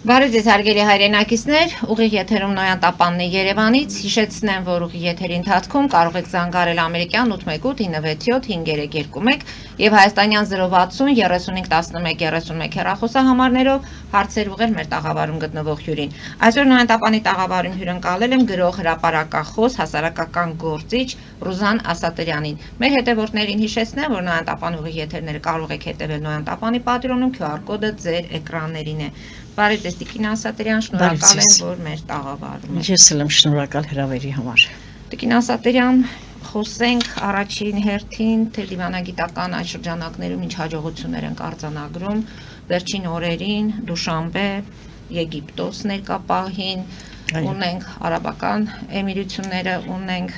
Բարև ձեզ հարգելի հայրենակիցներ, ուղիղ եթերում Նոյան Տապանն է Երևանից, հիշեցնեմ, որ ուղիղ եթերի ընթացքում կարող եք զանգարել ամերիկյան 818-967-5321 եւ հայաստանյան 060 3511 հեռախոսահամարներով հարցեր ուղղել մեր տաղավարում գտնվող հյուրին։ Այսօր Նոյան Տապանի տաղավարում հյուրընկալել եմ գրող, հրապարակախոս, հասարակական գործիչ Ռուզան Ասատրյանին։ Մեր հետևորդներին հիշեցնեմ, որ Նոյան Տապանի ուղիղ եթերները կարող եք հետևել Նոյան Տապանի պատրոնում, QR կոդը ձեր էկրաններին է։ Բարև ձեզ Տիկին Ասատրյան, շնորհակալ եմ, որ մեր տաղավարում եք։ Ես եմ շնորհակալ հրավերի համար։ Տիկին Ասատրյան, խոսենք առաջին հերթին թե դիվանագիտական այս շրջանակներում ինչ հաջողություններ են արձանագրում վերջին օրերին Դուշանբե, Եգիպտոս ներկապահին, ունենք Արաբական Էմիրությունները, ունենք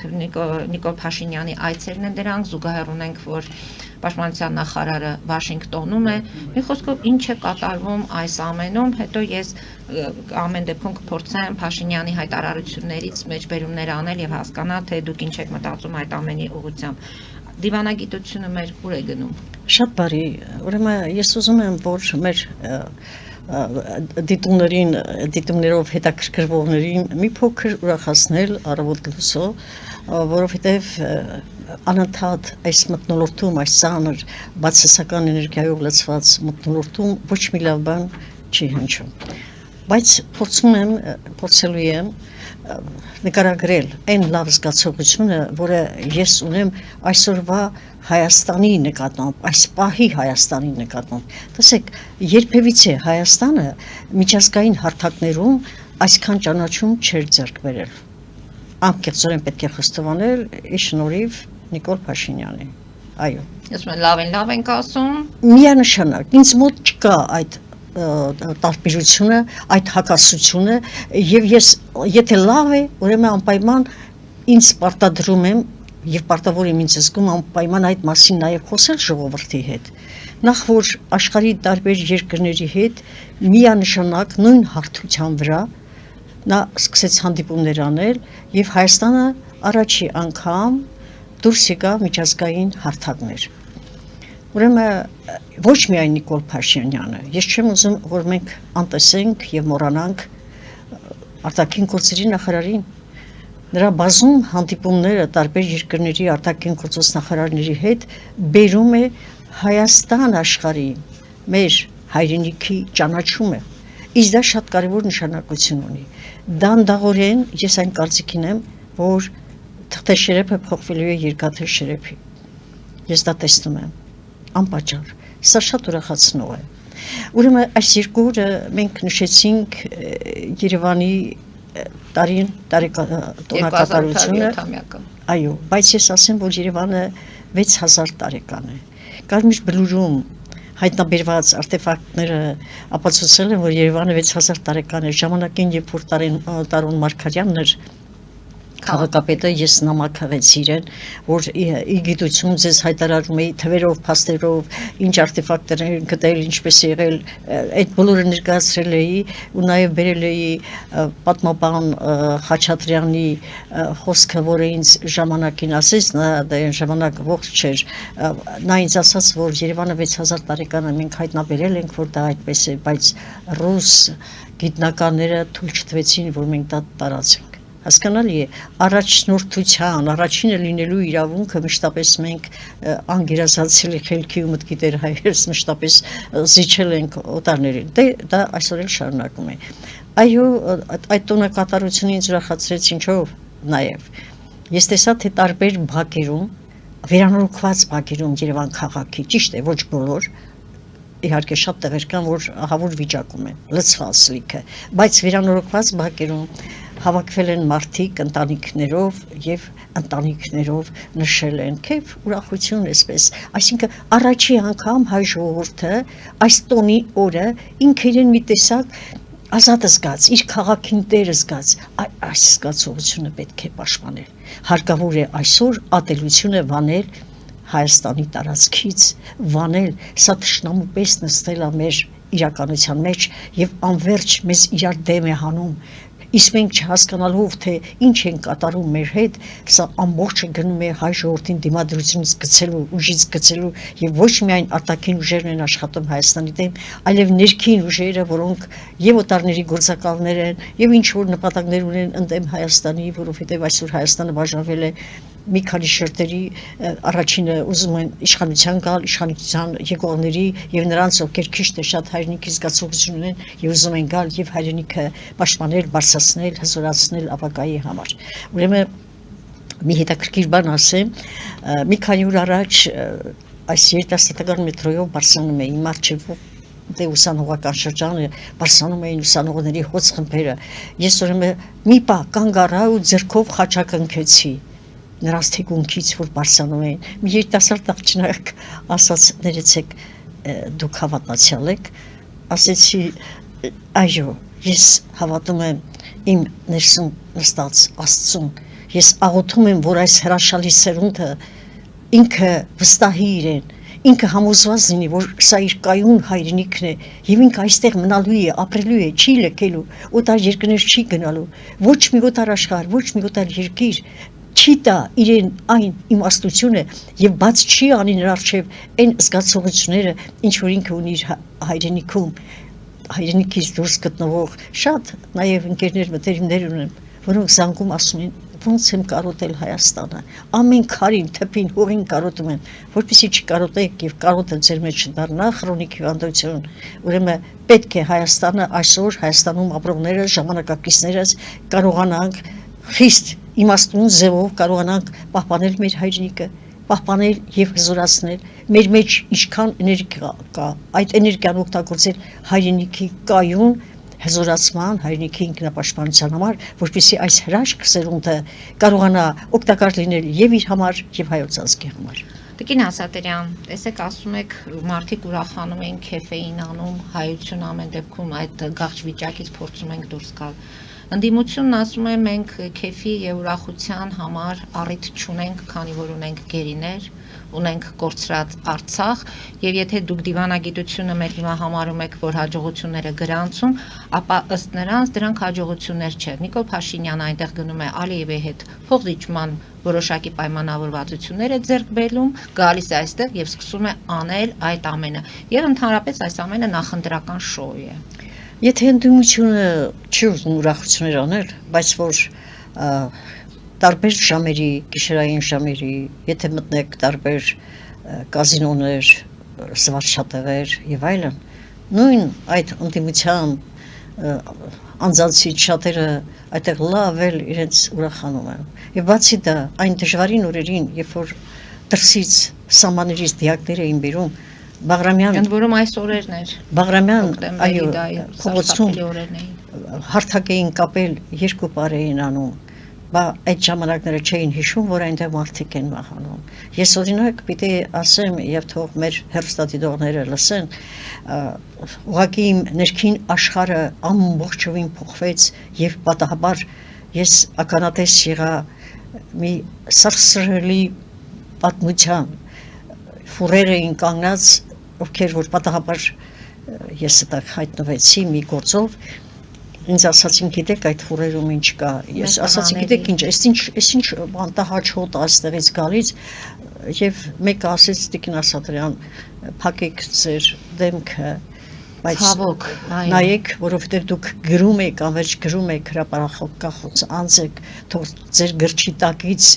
Նիկոլ Փաշինյանի այցերն են դրանք, զուգահեռ ունենք, որ Պաշտպանության նախարարը Վաշինգտոնում է, մի խոսքով ինչ է կատարվում այս ամենում, հետո ես ամեն դեպքում կփորձեմ Փաշինյանի հայտարարություններից մեջբերումներ անել եւ հասկանալ, թե դուք ինչ եք մտածում այդ ամենի ուղղությամբ։ Դիվանագիտությունը մեր ուր է գնում։ Շատ բարի, ուրեմն ես ուզում եմ, որ մեր դիտումներով հետաքրքրվողներին մի փոքր ուրախացնել առավոտ լուսով, որովհետև անընդհատ այս մթնոլորտում, այս ծանր բացասական էներգիայով լցված մթնոլորտում ոչ մի լավ բան չի հնչում։ Բայց փորձելու եմ նկարագրել այն լավ զգացողությունը, որը ես ունեմ այսօրվա Հայաստանի նկատմամբ, այս պահի Հայաստանի նկատմամբ։ Տեսեք, երբևիցե Հայաստանը միջազգային հարթակներում այսքան ճանաչում չէր ձեռք բերել։ Անկեղծորեն պետք է խոստովանել ի շնորհիվ Նիկոլ Փաշինյանի։ Այո։ Ասում են լավ ենք ասում։ Միանշանակ, ինձ մոտ չկա այդ տարբերությունը, այդ հակասությունը, եւ ես եթե լավ է, ուրեմն անպայման ինձ պարտադրում եմ եւ պարտավոր եմ ինձ զգում անպայման այդ մասին նաեւ խոսել ժողովրդի հետ։ Նախ որ աշխարհի տարբեր երկրների հետ միանշանակ նույն հարթության վրա նա սկսեց հանդիպումներ անել եւ Հայաստանը առաջի անգամ դուրս եկավ միջազգային հարթակներ։ Ուրեմն ոչ միայն Նիկոլ Փաշինյանը, ես չեմ ուզում, որ մենք անտեսենք եւ մոռանանք արտաքին գործերի նախարարին։ Նրա բազում հանդիպումները տարբեր երկրների արտաքին գործոս նախարարների հետ բերում է Հայաստան աշխարհի մեր հայրենիքի ճանաչումը։ Իսկ դա շատ կարևոր նշանակություն ունի։ Դանդաղորեն ես այն կարծիքին եմ, որ թղթաշերեփը փոխվելու է երկաթե շերեփի։ Ես դա տեսնում եմ անպատճառ, սա շատ ուրախացնող է։ Ուրեմն այս երկու օրը մենք նշեցինք Երևանի տոնակատարությունը։ Այո, բայց ես ասեմ, որ Երևանը 6000 տարեկան է։ Կարմիր բլուրում հայտնաբերված արտեֆակտները ապացուցել են, որ Երևանը 6000 տարեկան է։ Ժամանակին, երբ որ Տարոն Մարգարյանն էր քաղաքապետը, ես նամակավեց իրեն, որ ի գիտություն ձեզ հայտարարում էի թվերով, փաստերով, ինչ արտեֆակտներ են գտել, ինչպես եղել, այդ բոլորը ներկայացրել էի ու նաև բերել էի պատմաբան Խաչատրյանի խոսքը, որը ինձ ժամանակին ասեց, նա այն ժամանակ ողջ չէր, նա ինձ ասաց, որ Երևանը 6000 տարեկան է, մենք հայտնաբերել ենք, որ դա այդպես է, բայց ռուս գիտնականները թույլ չտվեցին, որ մենք դա տարածենք։ Հասկանալի է, առաջնորդության, առաջինը լինելու իրավունքը մշտապես մենք անգերազացել խելքի ու մտքի տեր հայերս մշտապես զիջել ենք օտարներին, դա այսօր էլ շարունակում է։ Այո, այդ տոնակատարությունը ինձ ուրախացրեց ինչով նաև։ Ես տեսա, թե տարբեր բակերում, վերանորոգված բակերում Երևան քաղաքի, ճիշտ է, ոչ բոլոր, իհարկե շատ տեղեր կան, որ ահավոր վիճակում են, լցված լիքը, բայց վերանորոգված բակերում հավաքվել են մարդիկ ընտանիքներով եւ ընտանիքներով նշել են քեֆ ուրախություն այսպես, այսինքն առաջի անգամ հայ ժողովուրդը այս տոնի օրը ինքը իրեն մի տեսակ ազատ զգաց, իր քաղաքին տեր զգաց, այս զգացողությունը պետք է պաշտպանել։ Հարկավոր է այսօր ատելությունը վանել Հայաստանի տարածքից, վանել, սա թշնամու պես նստել է մեր իրականության մեջ եւ անverջ մեզ իրար դեմ է հանում։ Իսկ մենք չհասկանալով թե ինչ են կատարում մեր հետ, սա ամբողջը գնում է հայ ժողովրդին դիմադրությունից գցելու, ուժից գցելու եւ ոչ միայն արտաքին ուժերն են աշխատում Հայաստանի դեմ, այլև ներքին ուժերը, որոնք եւ օտարների գործակալներ են եւ ինչ որ նպատակներ ունեն ընդդեմ Հայաստանի, որովհետեւ այսօր Հայաստանը բաժանվել է մի քանի շերտերի, առաջինը ուզում են իշխանության գալ, իշխանության եկողների եւ նրանց ովքեր քիչ թե շատ հայրենիքի զգացողություն ունեն եւ ուզում են գալ եւ հայրենիքը պաշտպանել, բարձրացնել, հզորացնել ապագայի համար։ Ուրեմն մի հետաքրքիր բան ասեմ, մի քանի օր առաջ այս երիտասարդական մետրոյով բարձրանում էի Մարչևով դե ուսանողական շրջանը, բարձրանում էին ուսանողների հոծ խմբերը։ Ես ուրեմն մի պահ կանգ առա ու ձեռքով խաչակնքեցի նրանց թիկունքից, որ բարձրանում էին։ Մի երիտասարդ աղջնակ ասաց, ներեցեք, դուք հավատացյալ եք, ասեցի, այո, ես հավատում եմ իմ ներսում նստած Աստծուն, ես աղոթում եմ, որ այս հրաշալի սերունդը ինքը վստահի իրեն, ինքը համոզված լինի, որ սա իր կայուն հայրենիքն է եւ ինքը այստեղ մնալու է, ապրելու է, չի լքելու, օտար երկրներ չի գնալու, ոչ մի օտար աշխարհ, ոչ մի օտար երկիր չի տա իրեն այն իմաստությունը եւ բաց չի անի նրա արչեւ այն զգացողությունները, ինչ որ ինքը ունի իր հայրենիքում, հայրենիքից դուրս գտնվող շատ նաեւ ընկերներ մտերիմներ ունեմ, որոնք զանգում ասում են ոնց եմ կարոտել Հայաստանը, ամեն քարին, թփին, հողին կարոտում եմ, որպեսզի չկարոտեք եւ կարոտը ձեր մեջ չդառնա քրոնիկ հիվանդություն։ Ուրեմն պետք է Հայաստանը այսօր Հայաստանում ապրողները, ժամանակակիցներս կարողանանք խիստ իմաստուն ձևով կարողանանք պահպանել մեր հայրենիքը, պահպանել եւ հզորացնել մեր մեջ ինչքան էներգիա կա, այդ էներգիան օգտագործել հայրենիքի կայուն հզորացման, հայրենիքի ինքնապաշտպանության համար, որպեսզի այս հրաշք սերունդը կարողանա օգտակար լինել եւ իր համար եւ հայոց ազգի համար։ Տիկին Ասատերյան, տեսեք ասում եք մարդիկ ուրախանում են, քեֆ էին անում, հայություն ամեն դեպքում այդ գաղջ վիճակից փորձում ենք դուրս գալ։ Ընդդիմությունն ասում է մենք քեֆի եւ ուրախության համար առիթ չունենք, քանի որ ունենք գերիներ, ունենք կորցրած Արցախ եւ եթե դուք դիվանագիտությունը մեր հիմա համարում եք, որ հաջողությունները գրանցում, ապա ըստ նրանց դրանք հաջողություններ չէ։ Նիկոլ Փաշինյանը այնտեղ գնում է Ալիևի հետ փոխզիջման որոշակի պայմանավորվածություններ է ձեռք բերում, գալիս է այստեղ եւ սկսում է անել այդ ամենը։ Եվ ընդհանրապես այս ամենը նախընտրական շոու է։ Եթե ընդդիմությունը չի ուզում ուրախություններ անել, բայց որ տարբեր ժամերի, գիշերային ժամերի, եթե մտնեք տարբեր կազինոներ, զվարճատեղեր եւ այլն, նույն այդ ընդդիմության անձանցից շատերը այդտեղ լավ էլ իրենց ուրախանում են։ Եվ բացի դա, այն դժվարին օրերին, երբ որ դրսից սահմաններից դիակներ էին բերում, Բաղրամյան, ընդ որում այս օրերն էր։ Բաղրամյան, այո, փողոցում օրերն էին։ Հարթակ էին կապել, երկու պար էին անում, բա այդ ժամանակները չէին հիշում, որ այնտեղ մարդիկ են մահանում։ Ես օրինակ պիտի ասեմ եւ թող մեր հեռուստադիտողները լսեն, ուղղակի իմ ներքին աշխարհը ամբողջովին փոխվեց եւ պատահաբար ես ականատես եղա մի սարսռելի պատմության ֆուրերը էին կանգնած, ովքեր որ պատահաբար ես այդտեղ հայտնվեցի մի գործով, ինձ ասացին, գիտեք այդ ֆուրերում ինչ կա, ես ասացի, գիտեք ինչ, այս ինչ բանտահաճ հոտ այստեղից գալիս, եւ մեկը ասեց Տիկին Ասատրյան, փակեք ձեր դեմքը, բայց նայեք, որովհետեւ դուք գրում եք, անverջ գրում եք, հրապարակախոս անձ եք, թող ձեր գրչի տակից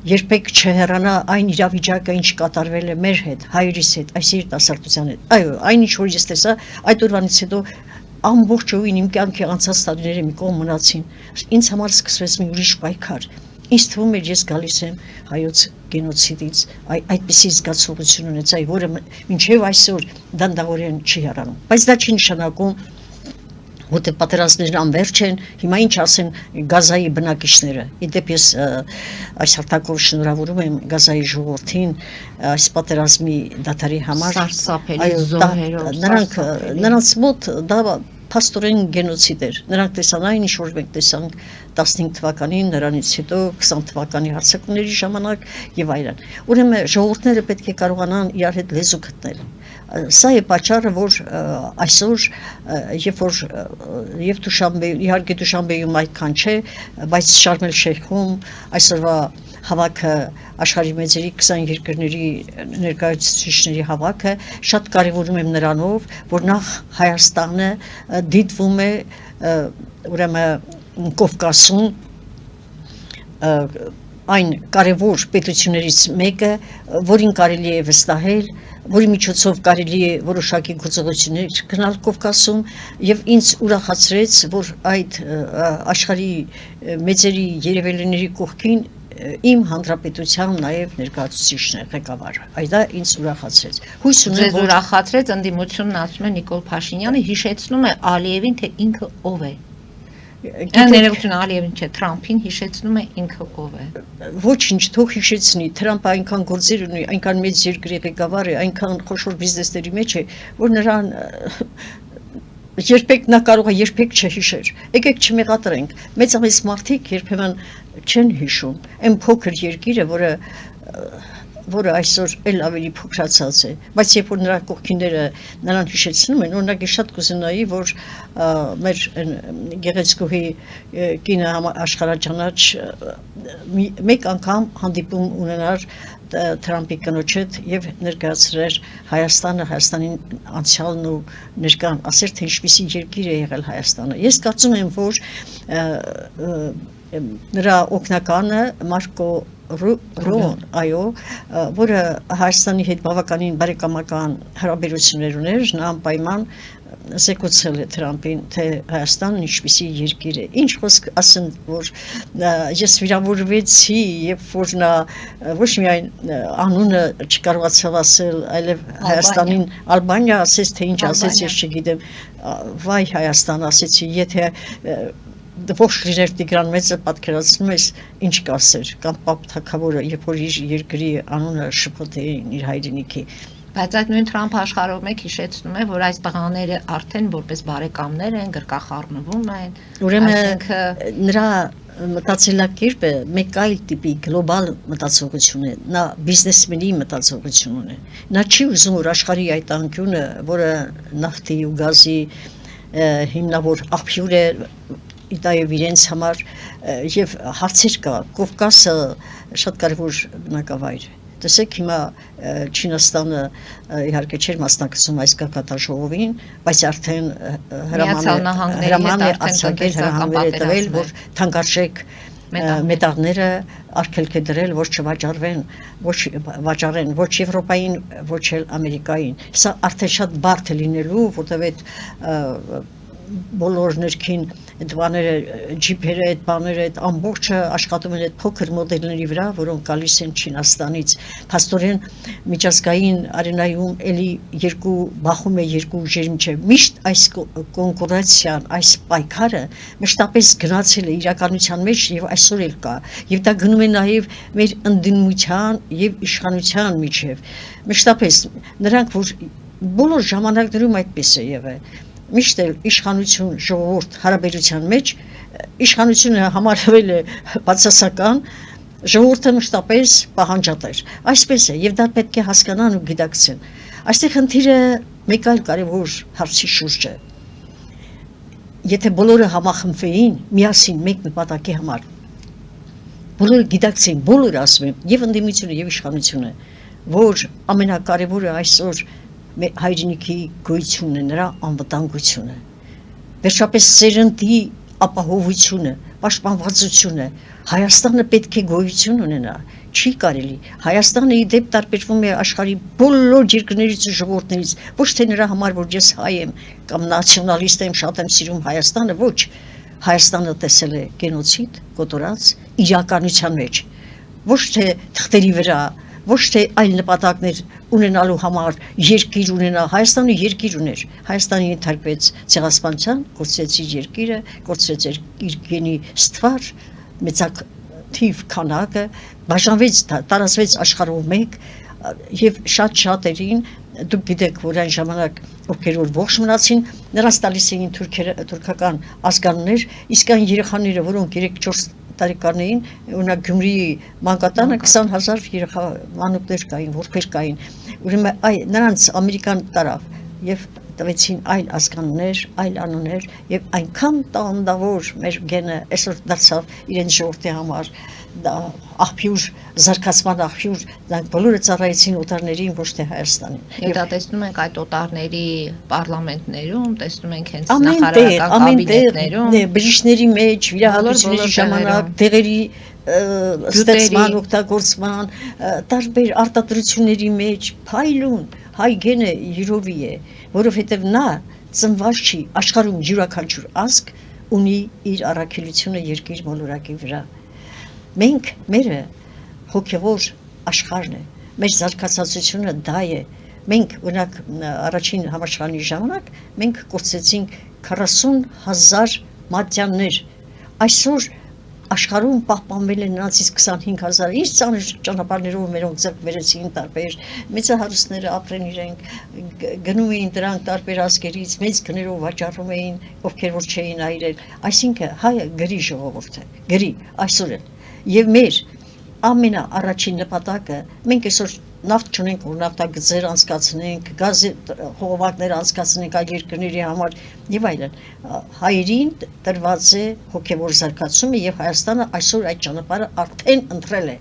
երբեք չհեռանա այն իրավիճակը, ինչ կատարվել է մեր հետ, հայրիս հետ, այս երիտասարդության հետ։ Այո, այնինչ որ ես տեսա, այդ օրվանից հետո ամբողջովին իմ կյանքի անցած տարիները մի կողմ մնացին։ Ինձ համար սկսվեց մի ուրիշ պայքար։ Ինձ թվում էր ես գալիս եմ հայոց գենոցիդից, այդպիսի զգացողություն ունեցա, որը մինչև այսօր դանդաղորեն չի հեռանում։ Բայց դա չի նշանակում, որ պատերազմներն անverջ են, հիմա ինչ ասեն Գազայի բնակիչները։ Իդեպ ես այս հարթակով շնորհավորում եմ Գազայի ժողովրդին այս պատերազմի դատարի համար։ Սարսափելի զոհերով, նրանց մոտ դա փաստորեն գենոցիդ էր։ Նրանք տեսան այն ինչ որ մենք տեսանք 15 թվականին, նրանից հետո 20 թվականի հարձակումների ժամանակ եւ այլն։ Ուրեմն ժողովուրդները պետք է կարողանան իրար հետ լեզու գտնել, Սա է պատճառը, որ այսօր եւ Դուշանբե, իհարկե Դուշանբեում այդքան չէ, բայց Շարմ էլ Շեյխում այսօրվա հավաքը աշխարհի մեծերի 20 երկրների ներկայացուցիչների հավաքը շատ կարևորում եմ նրանով, որ նախ Հայաստանը դիտվում է ուրեմն Կովկասում այն կարևոր պետություններից մեկը, որին կարելի է վստահել, որի միջոցով կարելի է որոշակի գործողություններ գնալ Կովկասում եւ ինձ ուրախացրեց, որ այդ աշխարհի մեծերի երևելիների կողքին իմ հանրապետության նաև ներկայացուցիչն է ղեկավարը։ Այդ դա ինձ ուրախացրեց։ Հույս ունեմ, որ ուրախացրեց ընդդիմությունն ասում է Նիկոլ Փաշինյանը հիշեցնում է Ալիևին, թե ինքը ով է։ Ներողություն Ալիևին չէ, Թրամփին հիշեցնում է ինքը ով է։ Ոչինչ, թող հիշեցնի, Թրամփը այնքան գործեր ունի, այնքան մեծ երկրի ղեկավար է, այնքան խոշոր բիզնեսների մեջ է, որ նրան երբեք նա կարող է երբեք չհիշեր։ Եկեք չմեղադրենք, մեծամեծ մարդիկ երբեմն չեն հիշում այն փոքր երկիրը, որը այսօր էլ ավելի փոքրացած է, բայց երբ որ նրա կողքինները նրան հիշեցնում են, օրինակ շատ կուզենայի, որ մեր գեղեցկուհի կինը աշխարհաճանաչ մեկ անգամ հանդիպում ունենար Թրամփի կնոջ հետ եւ ներկայացրեր Հայաստանը, Հայաստանի անցյալն ու ներկան, ասեր թե ինչպիսի երկիր է եղել Հայաստանը։ Ես կարծում եմ, որ նրա օգնականը Մարկո Ռոն, այո, որը Հայաստանի հետ բավականին բարեկամական հարաբերություններ ուներ, նա անպայման զեկուցել է Թրամփին, թե Հայաստանն ինչպիսի երկիր է։ Ինչ խոսք ասեն, որ ես վիրավորվեցի, երբ որ նա ոչ միայն անունը չկարողացավ ասել, այլև Հայաստանին Ալբանիա ասեց, թե ինչ ասեց, ես չգիտեմ, վայ Հայաստան ասեցի, եթե ողջ լիներ Տիգրան Մեծը պատկերացնում ես ինչ կասեր, կամ Պապ Թագավորը, երբ որ իր երկրի անունը շփոթեին իր հայրենիքի։ Բայց այդ նույն Թրամփը աշխարհով մեկ հիշեցնում է, որ այս տղաները արդեն որպես բարեկամներ են, գրկախառնվում են։ Ուրեմն նրա մտածելակերպը մեկ այլ տիպի գլոբալ մտածողություն է, նա բիզնեսմենի մտածողություն ունի։ Նա չի ուզում, որ աշխարհի այդ անկյունը, որը նավթի ու գազի հիմնավոր աղբյուր է, իդայով իրենց համար եւ հարցեր կա, Կովկասը շատ կարևոր բնակավայր է։ Տեսեք հիմա Չինաստանը իհարկե չէր մասնակցում այս գագաթաժողովին, բայց արդեն հրաման է արձակել, հրամաններ է տվել, որ թանկարժեք մետաղները արգելք է դրել, որ չվաճառեն ոչ Եվրոպային, ոչ էլ Ամերիկային։ Սա արդեն շատ բարդ է լինելու, որտեղ այդ բոլոր ներքին այդ բաները, ջիփերը, այդ բաները, այդ ամբողջը աշխատում են այդ փոքր մոդելների վրա, որոնք գալիս են Չինաստանից։ Փաստորեն միջազգային արենայում էլի բախում է երկու ուժերի միջև։ Միշտ այս կոնկուրենցիան, այս պայքարը մշտապես գնացել է իրականության մեջ եւ այսօր էլ կա։ Եվ դա գնում է նաեւ մեր ընդդիմության եւ իշխանության միջև։ Մշտապես նրանք, որ բոլոր ժամանակներում այդպես է եղել։ Միշտ էլ իշխանություն ժողովուրդ հարաբերության մեջ իշխանությունը համարվել է բացասական, ժողովուրդը մշտապես պահանջատեր։ Այսպես է, եւ դա պետք է հասկանան ու գիտակցեն։ Այստեղ խնդիրը մեկ այլ կարևոր հարցի շուրջ է։ Եթե բոլորը համախմբվեին միասին մեկ նպատակի համար, բոլորը գիտակցեին, բոլորը ասում են, եւ ընդդիմությունը եւ իշխանությունը, որ ամենակարևորը այսօր հայրենիքի գոյությունն է, նրա անվտանգությունը, վերջապես սերնդի ապահովությունը, պաշտպանվածությունը, Հայաստանը պետք է գոյություն ունենա, չի կարելի, Հայաստանը ի դեպ տարբերվում է աշխարհի բոլոր երկրներից ու ժողովուրդներից, ոչ թե նրա համար, որ ես հայ եմ կամ նացիոնալիստ եմ, շատ եմ սիրում Հայաստանը, ոչ, Հայաստանը տեսել է գենոցիդ, կոտորած իրականության մեջ, ոչ թե թղթերի վրա, ոչ թե այլ նպատակներ ունենալու համար երկիր ունենա, Հայաստանը երկիր ուներ, Հայաստանը ենթարկվեց ցեղասպանության, կորցրեց իր երկիրը, կորցրեց իր գենի ստվար, մեծակերպ քանակը, բաժանվեց, տարածվեց աշխարհով մեկ եւ շատ-շատերին, դուք գիտեք, որ այն ժամանակ ովքեր որ ողջ մնացին, նրանց տալիս էին թուրքական ազգանուններ, իսկ այն երեխաները, որոնք 3-4 տարեկաններին ունա Գյումրիի մանկատանը 20,000 երեխա մանուկներ կային, որբեր կային։ Ուրեմն նրանց ամերիկան տարավ եւ տվեցին այլ ազգաններ, այլ անուններ եւ այնքան տաղանդավոր մեր գենը այսօր դարձավ իրենց ժողովրդի համար աղբյուր, զարգացման աղբյուր, դրանք բոլորը ծառայեցին օտարներին, ոչ թե Հայաստանին։ Եվ դա տեսնում ենք այդ օտարների պարլամենտներում, տեսնում ենք հենց նախարարական կաբինետներում, բժիշկների մեջ, վիրահատությունների ժամանակ, տեղերի ստեղծման, օգտագործման, տարբեր արտադրությունների մեջ փայլուն հայ գենը յուրովի է, որովհետև նա ծնված չի աշխարհում յուրաքանչյուր ազգ ունի իր առաքելությունը երկիր մոլորակի վրա։ Մենք մերը հոգևոր աշխարհն է, մեր զարգացածությունը դա է։ Մենք օրինակ առաջին համաշխարհի ժամանակ մենք կորցրեցինք 40,000 մատյաններ։ Այսօր աշխարհում պահպանվել են նրանցից 25,000, ինչ ծանր ճանապարհներով մերոնք ձեռք բերեցին տարբեր մեծահարուստները ապրեն իրենք, գնում էին դրանք տարբեր ազգերից, մեծ գներով վաճառում էին, ովքեր որ չէին այրել, այսինքն հայը գրի ժողովուրդ է, գրի այսօր է, եւ մեր ամենաառաջին նպատակը մենք այսօր նավթ չունենք, որ նավթագծեր անցկացնենք, գազի խողովակներ անցկացնենք այլ երկրների համար եւ այլն։ Հայերին տրված է հոգեվոր զարգացումը եւ Հայաստանը այսօր այդ ճանապարհը արդեն ընտրել է։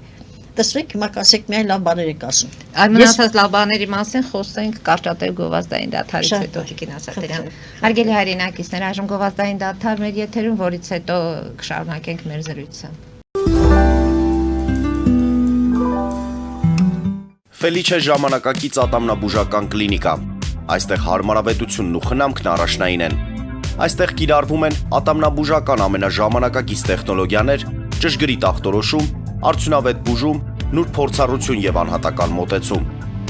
Տեսեք, հիմա կասեք միայն լավ բաներ եք ասում։ Այն մնացած լավ բաների մասին խոսենք կարճատև գովազդային դադարից հետո Տիկին Ասատրյան։ Հարգելի հայրենակիցներ, այժմ գովազդային դադար մեր եթերում, որից հետո կշարունակենք մեր զրույցը։ Ֆելիչե ժամանակակից ատամնաբուժական կլինիկա։ Այստեղ հարմարավետությունն ու խնամքն առաջնային են։ Այստեղ կիրառվում են ատամնաբուժական ամենաժամանակակից տեխնոլոգիաներ, ճշգրիտ ախտորոշում, արդյունավետ բուժում, նուրբ փորձառություն եւ անհատական մոտեցում։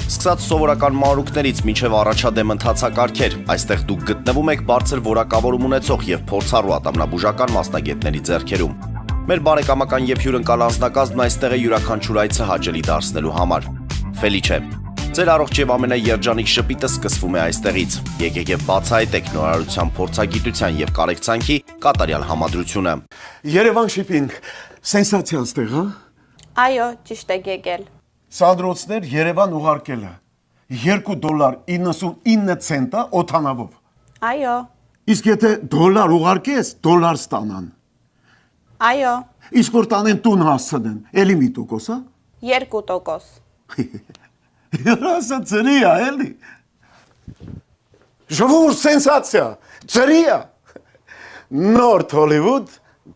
Սկսած սովորական մանրուքներից մինչև առաջադեմ ընթացակարգեր, այստեղ դուք գտնվում եք բարձր որակավորում ունեցող եւ փորձառու ատամնաբուժական մասնագետների ձեռքերում։ Մեր բարեկամական եւ հյուրընկալ անձնակազմն այստեղ է յուրաքանչյուր այցը հաճելի դարձնելու համար։ Ֆելիչե, ձեր առողջ եւ ամենաերջանիկ շպիտը սկսվում է այստեղից։ Եկեք եւ բացահայտեք նորարարության, փորձագիտության եւ կարեկցանքի կատարյալ համադրությունը։ Երևան շիփինգ, սենսացիա ստեղ, հա։ Այո, ճիշտ եք եկել։ Սանդրոցներ Երևան ուղարկելը $2.99 օթանավով։ Այո, Իսկ եթե դոլար ուղարկես, դոլար ստանան։ այո, Իսկ որ տանեն տուն հասցնեն, էլի մի տոկոս, հա։ 2%։ Երասը ծրի է, էլի։ Ժողովուրդ սենսացիա, ծրի է։ Նորթ Հոլիվուդ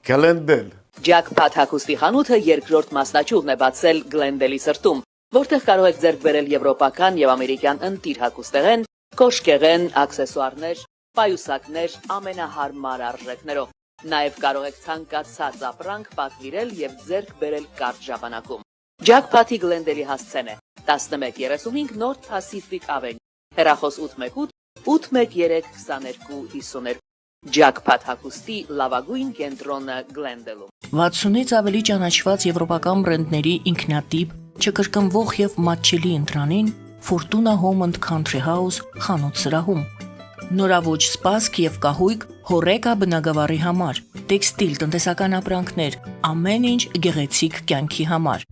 Գլենդել։ Ջաքփաթ հագուստի խանութը երկրորդ մասնաճյուղն է բացել Գլենդելի սրտում, որտեղ կարող եք ձեռք բերել եվրոպական եւ ամերիկյան ընտիր հագուստեղեն, կոշկեղեն, աքսեսուարներ, պայուսակներ ամենահարմար արժեքներով։ Նաեւ կարող եք ցանկացած ապրանք պատվիրել եւ ձեռք բերել կարճ ժամանակում։ Ջաքփաթի Գլենդելի հասցեն է 1135 North Pacific Avenue, հեռախոս 818 813 2252։ Ջաքփաթ հագուստի լավագույն կենտրոնը Գլենդելում։ 60-ից ավելի ճանաչված եվրոպական բրենդների ինքնատիպ, չկրկնվող եւ մատչելի ընտրանին Fortuna Home and Country House խանութ սրահում։ Նորավոճ սպասք եւ կահույք հորեկա բնագավառի համար, տեքստիլ տնտեսական ապրանքներ, ամեն ինչ գեղեցիկ կյանքի համար։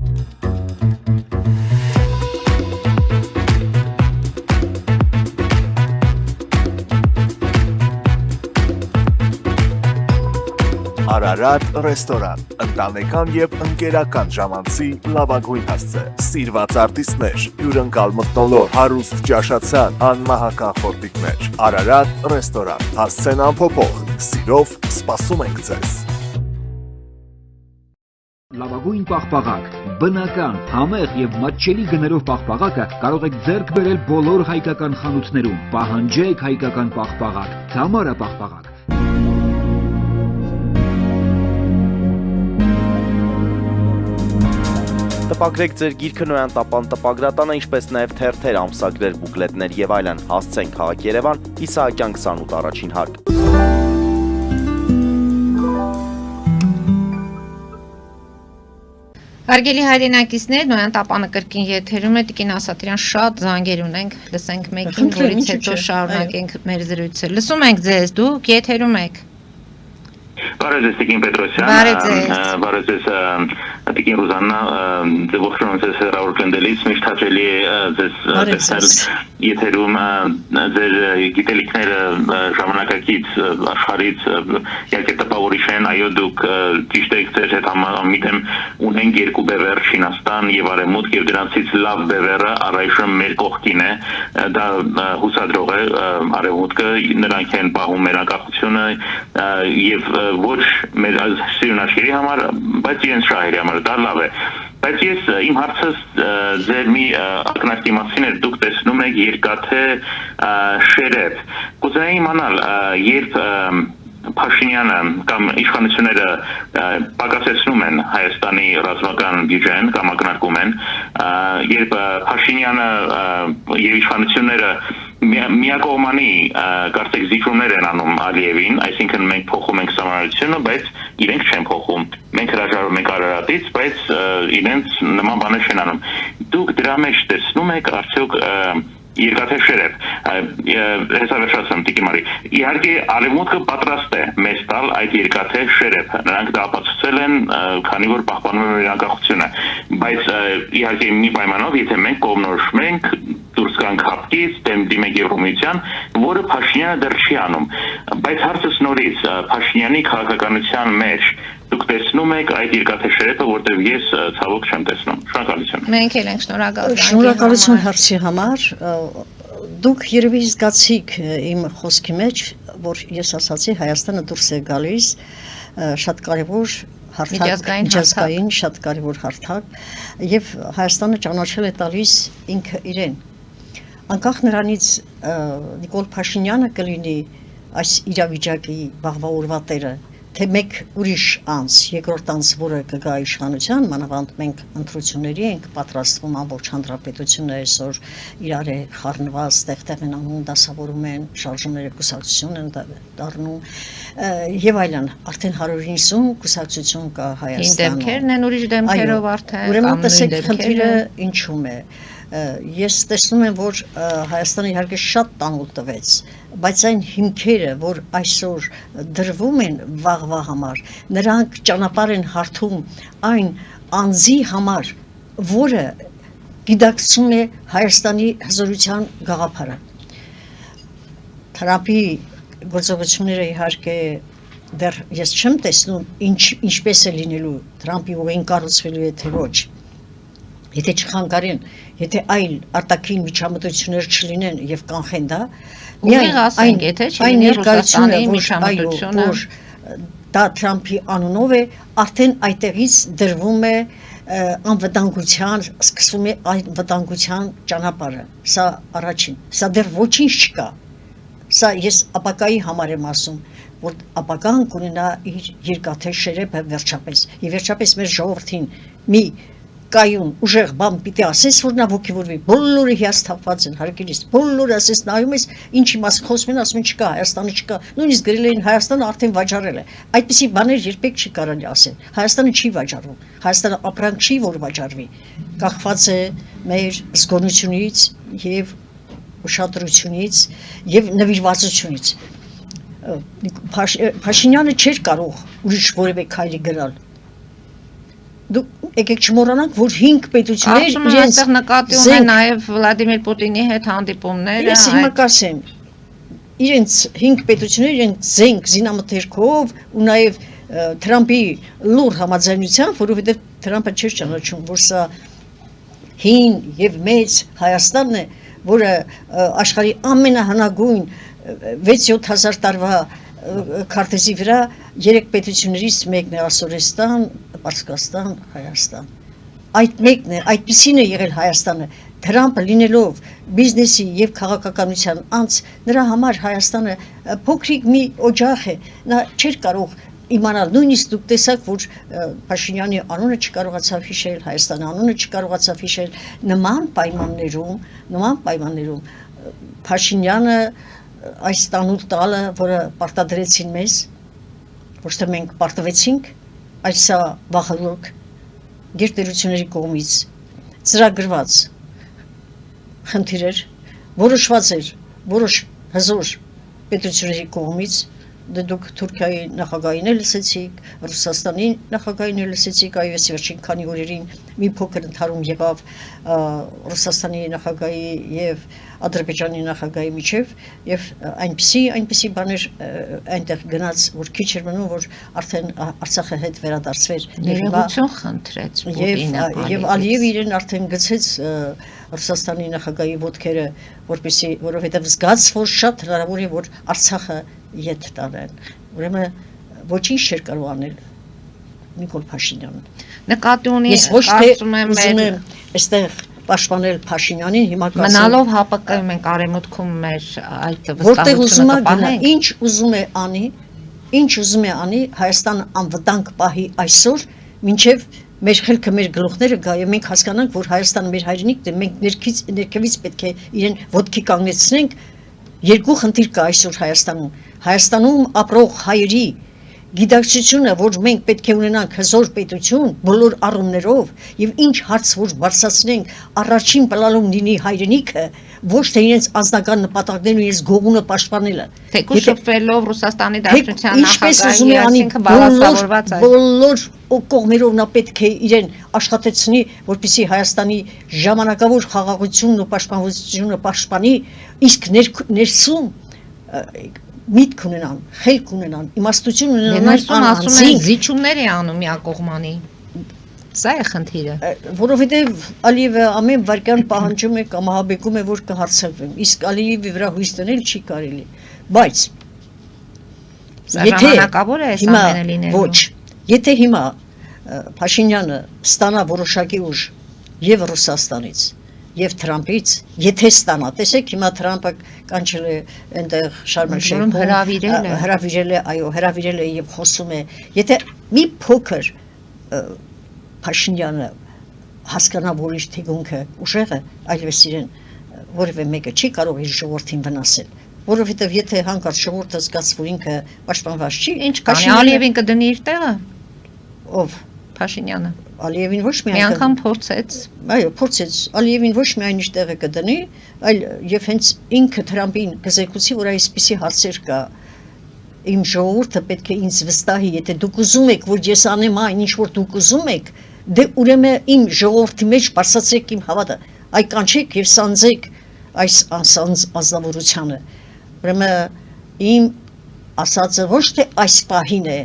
Արարատ ռեստորան, ընտանեկան եւ ընկերական ժամանցի լավագույն հասցե, սիրված արտիստներ, հյուրընկալ մթնոլորտ, հարուստ ճաշացան, անմահական խորտիկներ, Արարատ ռեստորան, հասցեն անփոփոխ, սիրով սպասում ենք ձեզ։ Լավագույն պաղպաղակ, բնական, համեղ եւ մատչելի գներով պաղպաղակը կարող եք ձեռք բերել բոլոր հայկական խանութներում։ Պահանջեք հայկական պաղպաղակ, Թամարա պաղպաղակ։ Տպագրեք ձեր գիրքը Նոյան տապան տպագրատանը, ինչպես նաև թերթեր, ամսագրեր, բուկլետներ եւ այլն։ Հասցեն քաղաք Երևան, Իսահակյան 28 առաջին հարկ։ Հարգելի հայրենակիցներ, Նոյան տապանը կրկին եթերում է, Տիկին Ասատրյան, շատ զանգեր ունենք, լսենք մեկին, որից հետո շարունակենք մեր զրույցը։ Լսում ենք ձեզ, դուք եթերում եք։ Բարև ձեզ Տիկին Պետրոսյան, բարև ձեզ Տիկին Ռուզաննա, ողջունում ձեզ հեռավոր կնդելից, միշտ հաճելի է ձեզ տեսնել եթերում ձեր գիտելիքները ժամանակակից աշխարհից իհարկե տպավորիչ են, այո դուք ճիշտ եք ձեր հետ համամիտ եմ ունենք երկու բևեռ Չինաստան եւ Արևմուտք եւ դրանցից լավ բևեռը առայժմ մեր կողքին է, դա հուսադրող է Արևմուտքը, նրանք են պահում մեր անկախությունը եւ ոչ մեր սիրունաշխերի համար, բայց իրենց շահերի համար, դա լավ է։ Բայց ես իմ հարցը ձեր մի ակնարկի մասին է, դուք տեսնում եք երկաթե շերեփ։ Կուզեի իմանալ, երբ Փաշինյանը կամ իշխանությունները պակասեցնում են Հայաստանի ռազմական բյուջեն կամ ակնարկում են, երբ Փաշինյանը եւ իշխանությունները միակողմանի կարծեք զիջումներ են անում Ալիևին, այսինքն մենք փոխում ենք սահմանադրությունը, բայց իրենք չեն փոխում։ Մենք հրաժարվում ենք Արարատից, բայց իրենց նման բաներ չեն անում։ Դուք դրա մեջ տեսնում եք արդյոք երկաթե շերեփ, հեսավերշացում Տիկի Մարի, իհարկե Արևմուտքը պատրաստ է մեզ տալ այդ երկաթե շերեփը, նրանք դա ապացուցել են, քանի որ պահպանում են իր անկախությունը, բայց իհարկե մի պայմանով, եթե մենք կողմնորոշվենք դուրս գանք հապկից, դիմենք Եվրոմիության, որը Փաշինյանը դեռ չի անում, բայց հարցս նորից Փաշինյանի քաղաքականության մեջ դուք տեսնում եք այդ երկաթե շերեփը, որտեղ ես ցավոք չեմ տեսնում։ Շնորհակալություն։ Մենք էլ ենք շնորհակալ։ Շնորհակալություն հարցի համար։ Դուք երևի զգացիք իմ խոսքի մեջ, որ ես ասացի Հայաստանը դուրս է գալիս շատ կարևոր միջազգային շատ կարևոր հարթակ եւ Հայաստանը ճանաչել է տալիս ինքը իրեն։ Անկախ նրանից Նիկոլ Փաշինյանը կլինի այս իրավիճակի վաղվա օրվա տերը, թե մեկ ուրիշ անձ, երկրորդ անձ, որը կգա իշխանության, մանավանդ մենք ընտրությունների ենք պատրաստվում ամբողջ հանրապետությունը այսօր իրար է խառնված, տեղ-տեղ են անում, դասավորում են, շարժումները կուսակցություն են դառնում եւ այլն, արդեն 190 կուսակցություն կա Հայաստանում։ Դեմքերն են ուրիշ դեմքերով արդեն։ Ուրեմն տեսեք խնդիրը ինչու՞մ է։ Ես տեսնում եմ, որ Հայաստանը իհարկե շատ տանուլ տվեց, բայց այն հիմքերը, որ այսօր դրվում են վաղվա համար, նրանք ճանապարհ են հարթում այն անձի համար, որը գիտակցում է Հայաստանի հզորության գաղափարը։ Թրամփի գործողությունները իհարկե դեռ ես չեմ տեսնում ինչպես է լինելու, Թրամփի ուղին կառուցվելու է թե ոչ։ Եթե չխանգարեն, եթե այլ արտաքին միջամտություններ չլինեն եւ կանխեն դա, ասենք, եթե չլինի Ռուսաստանի միջամտությունը, դա Թրամփի անունով է, արդեն այդտեղից դրվում է անվտանգության, սկսվում է անվտանգության ճանապարհը։ Սա առաջին, սա դեռ ոչինչ չկա։ Սա ես ապակայի համար եմ ասում, որ ապական կունենա իր երկաթե շերեփը վերջապես։ Եվ վերջապես մեր ժողովրդին մի կայուն ուժեղ բան պիտի ասես, որ նա ոգևորվի, բոլորը հիասթափված են, հարգելիս, բոլորը ասես նայում ես, ինչի մասին խոսում են, ասում են չկա, Հայաստանը չկա, նույնիսկ գրել էին Հայաստանը արդեն վաճառել է։ Այդպիսի բաներ երբեք չի կարելի ասել։ Հայաստանը չի վաճառվում, Հայաստանը ապրանք չի, որ վաճառվի, կախված է մեր զգոնությունից եւ ուշադրությունից եւ նվիրվածությունից։ Փաշինյանը չէր կարող ուրիշ որևէ քայլի գնալ։ Դուք եկեք չմոռանանք, որ 5 պետություններ իրենց նկատի ունեն նաև Վլադիմիր Պուտինի հետ հանդիպումները։ Ես հիմա կասեմ, իրենց 5 պետություններ իրենց զենք զինամթերքով ու նաև Թրամփի լուր համաձայնությամբ, որովհետև Թրամփը չէր ճանաչում, որ սա հին եւ մեծ Հայաստանն է, որը աշխարհի ամենահնագույն 6-7 տարվա քարտեզի վրա 3 պետություններից մեկն է Ասորեստան, Պարսկաստան, Հայաստան։ Այդ մեկն է, այդպիսին է եղել Հայաստանը։ Թրամփը լինելով բիզնեսի եւ քաղաքականության անձ, նրա համար Հայաստանը փոքրիկ մի օջախ է։ Նա չէր կարող իմանալ, նույնիսկ դուք տեսաք, որ Փաշինյանի անունը չկարողացավ հիշել, Հայաստանի անունը չկարողացավ հիշել։ Նման պայմաններում Փաշինյանը այս տանուլ տալը, որը պարտադրեցին մեզ, ոչ թե մենք պարտվեցինք, այլ սա վաղալոք գերտերությունների կողմից ծրագրված խնդիր էր, որոշված էր որոշ հզոր պետությունների կողմից, դուք Թուրքիայի նախագահին էլ լսեցիք, Ռուսաստանի նախագահին էլ լսեցիք, այո, ես վերջին քանի օրերին մի փոքր ընդհարում եղավ Ռուսաստանի նախագահի եւ Ադրբեջանի նախագահի միջև եւ այնպիսի բաներ այնտեղ գնաց, որ քիչ էր մնում, որ արդեն Արցախը հետ վերադարձվեր ներողություն խնդրեց Պուտինը եւ Ալիևը իրեն արդեն գցեց Ռուսաստանի նախագահի ոտքերը, որովհետեւ զգաց, որ շատ հնարավոր է, որ Արցախը ետ տանեն։ Ուրեմն ոչինչ չէր կարող անել Նիկոլ Փաշինյանը։ Նկատի ունի, ես ոչ թե ուզում եմ այստեղ պաշտպանել Փաշինյանին, հիմա կասեմ մնալով ՀԱՊԿ-ում ենք արևմուտքում մեր այդ որտեղ ուզում վստահությունը կպահենք, ինչ ուզում է անի Հայաստանը անվտանգ պահի այսօր, մինչև մեր խելքը, մեր գլուխները գա եւ մենք հասկանանք, որ Հայաստանը մեր հայրենիքն է, մենք ներքևից պետք է իրեն ոտքի կանգնեցնենք։ Երկու խնդիր կա այսօր Հայաստանում ապրող հայերի գիտակցությունը, որ մենք պետք է ունենանք հզոր պետություն բոլոր առումներով եւ ինչ հարց որ բարձրացնենք, առաջին պլանում լինի հայրենիքը, ոչ թե իրենց անձնական նպատակներն ու իրենց գողունը պաշտպանելը։ Թեկուզ շփվելով Ռուսաստանի Դաշնության նախագահի, այսինքն բոլոր կողմերով նա պետք է իրեն աշխատեցնի, որպեսզի Հայաստանի ժամանակավոր խաղաղությունն ու պաշտպանությունը պաշտպանի, իսկ ներսում միտք ունենան, խելք ունենան, իմաստություն ունենան, ներսում ասում են զիջումներ է անում միակողմանի։ Սա է խնդիրը։ Որովհետև Ալիևը ամեն վարքյան պահանջում է կամ ահաբեկում է, որ կհարձակվեմ, իսկ Ալիևի վրա հույս դնել չի կարելի։ Բայց ժամանակավոր է այս ամենը լինելու։ Ոչ, եթե հիմա Փաշինյանը ստանա որոշակի ուժ եւ Ռուսաստանից եւ Թրամփից, եթե ստանա, տեսեք հիմա Թրամփը կանչել է այնտեղ Շարմ էլ-Շեյխում, հրավիրել է, այո, հրավիրել է եւ խոսում է, եթե մի փոքր Փաշինյանը հասկանա, որ իր թիկունքը ուժեղ է, այլևս իրեն որևէ մեկը չի կարող իր ժողովրդին վնասել, որովհետեւ եթե հանկարծ ժողովուրդը զգաց, որ ինքը պաշտպանված չի, ինչ կանի, Ալիևին կդնի իր տեղը։ Ով Փաշինյանը։ Ալիևին ոչ միայն մի անգամ փորձեց։ Այո, փորձեց։ Ալիևին ոչ միայն իր տեղը կդնի, այլ եւ հենց ինքը Թրամփին կզեկուցի, որ այսպիսի հարցեր կա։ Իմ ժողովուրդը պետք է ինձ վստահի, եթե դուք ուզում եք, որ ես անեմ այն, ինչ որ դուք ուզում եք, դե ուրեմն իմ ժողովրդի մեջ բարձրացրեք իմ հավատը, այ կանչեք եւ սանձեք այս անձնավորությունը։ Ուրեմն իմ ասածը ոչ թե այս պահին է,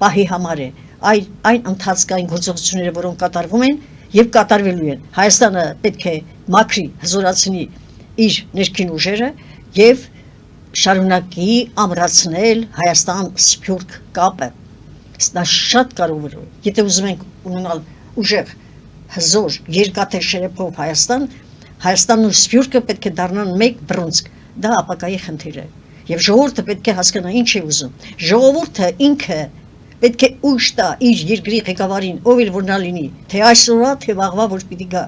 պահի համար է, այն ընթացքային գործողությունները, որոնք կատարվում են եւ կատարվելու են։ Հայաստանը պետք է մաքրի, հզորացնի իր ներքին ուժերը եւ շարունակի ամրացնել Հայաստան-Սփյուռք կապը։ Դա շատ կարևոր է։ Եթե ուզում ենք ունենալ ուժեղ, հզոր, երկաթե շերեփով Հայաստանն ու Սփյուռքը պետք է դառնան մեկ բռունցք։ Դա ապագայի խնդիր է։ Եվ ժողովուրդը պետք է հասկանա ինչ է ուզում։ Ժողովուրդը ինքը պետք է ուժ տա իր երկրի ղեկավարին, ով էլ որ նա լինի, թե այսօրվա, թե վաղվա որ պիտի գա։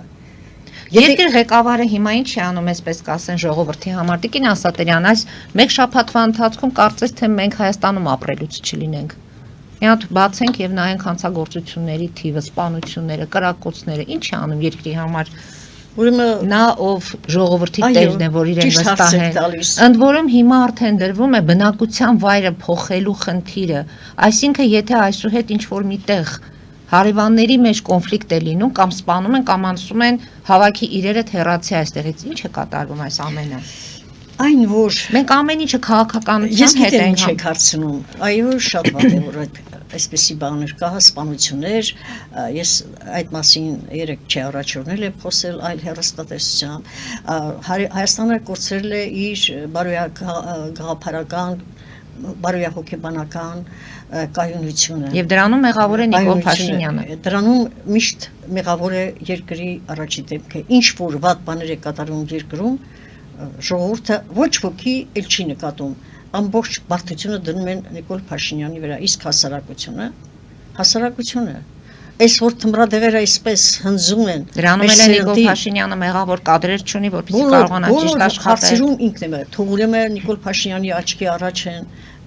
Երկրի ղեկավարը հիմա ինչ է անում, այսպես կասեն ժողովրդի համար։ Տիկին Ասատերյան, այս մեկ շաբաթվա ընթացքում կարծես թե մենք Հայաստանում ապրելուց չլինենք։ Մի հատ բացենք եւ նայենք հանցագործությունների թիվը, սպանությունները, կրակոցները, ինչ է անում երկրի համար։ Ուրեմն նա ով ժողովրդի տերն է, որ իրեն վստահեն։ Ընդ որում հիմա արդեն դրվում է բնակության վայրը փոխելու խնդիրը, այսինքն եթե այսուհետ ինչ որ միտեղ հարևանների մեջ կոնֆլիկտ է լինում կամ սպանում են կամ անցում են հավաքի իրերը հեռացի այստեղից, ինչ է կատարվում այս ամենը։ Այն որ մենք ամեն ինչը քաղաքականության հետ ենք հարցնում, այո, շատ վատ է որ այսպեսի բաներ կա, սպանություններ, ես այդ մասին երեք չէ առաջորնել եմ խոսել այլ հեռուստատեսությամբ, Հայաստանը կորցրել է իր բարոյահոգեբանական կայունությունը։ Եվ դրանում մեղավոր է Նիկոլ Փաշինյանը։ Դրանում միշտ մեղավոր է երկրի առաջի դեմքը։ Ինչ որ վատ բաներ է կատարում երկրում, ժողովուրդը ոչ ոքի էլ չի նկատում։ Ամբողջ բարդությունը դնում են Նիկոլ Փաշինյանի վրա, իսկ հասարակությունը այս որ թմրադեղերը այսպես հնձում են, դրանում էլ է Նիկոլ Փաշինյանը մեղավոր կադրեր չունի, որպեսզի կարողանա ճիշտ աշխատել։ Հարցերում ինքն է մեղավոր, թող ուրեմն Նիկոլ Փաշինյանի աչքի առաջ են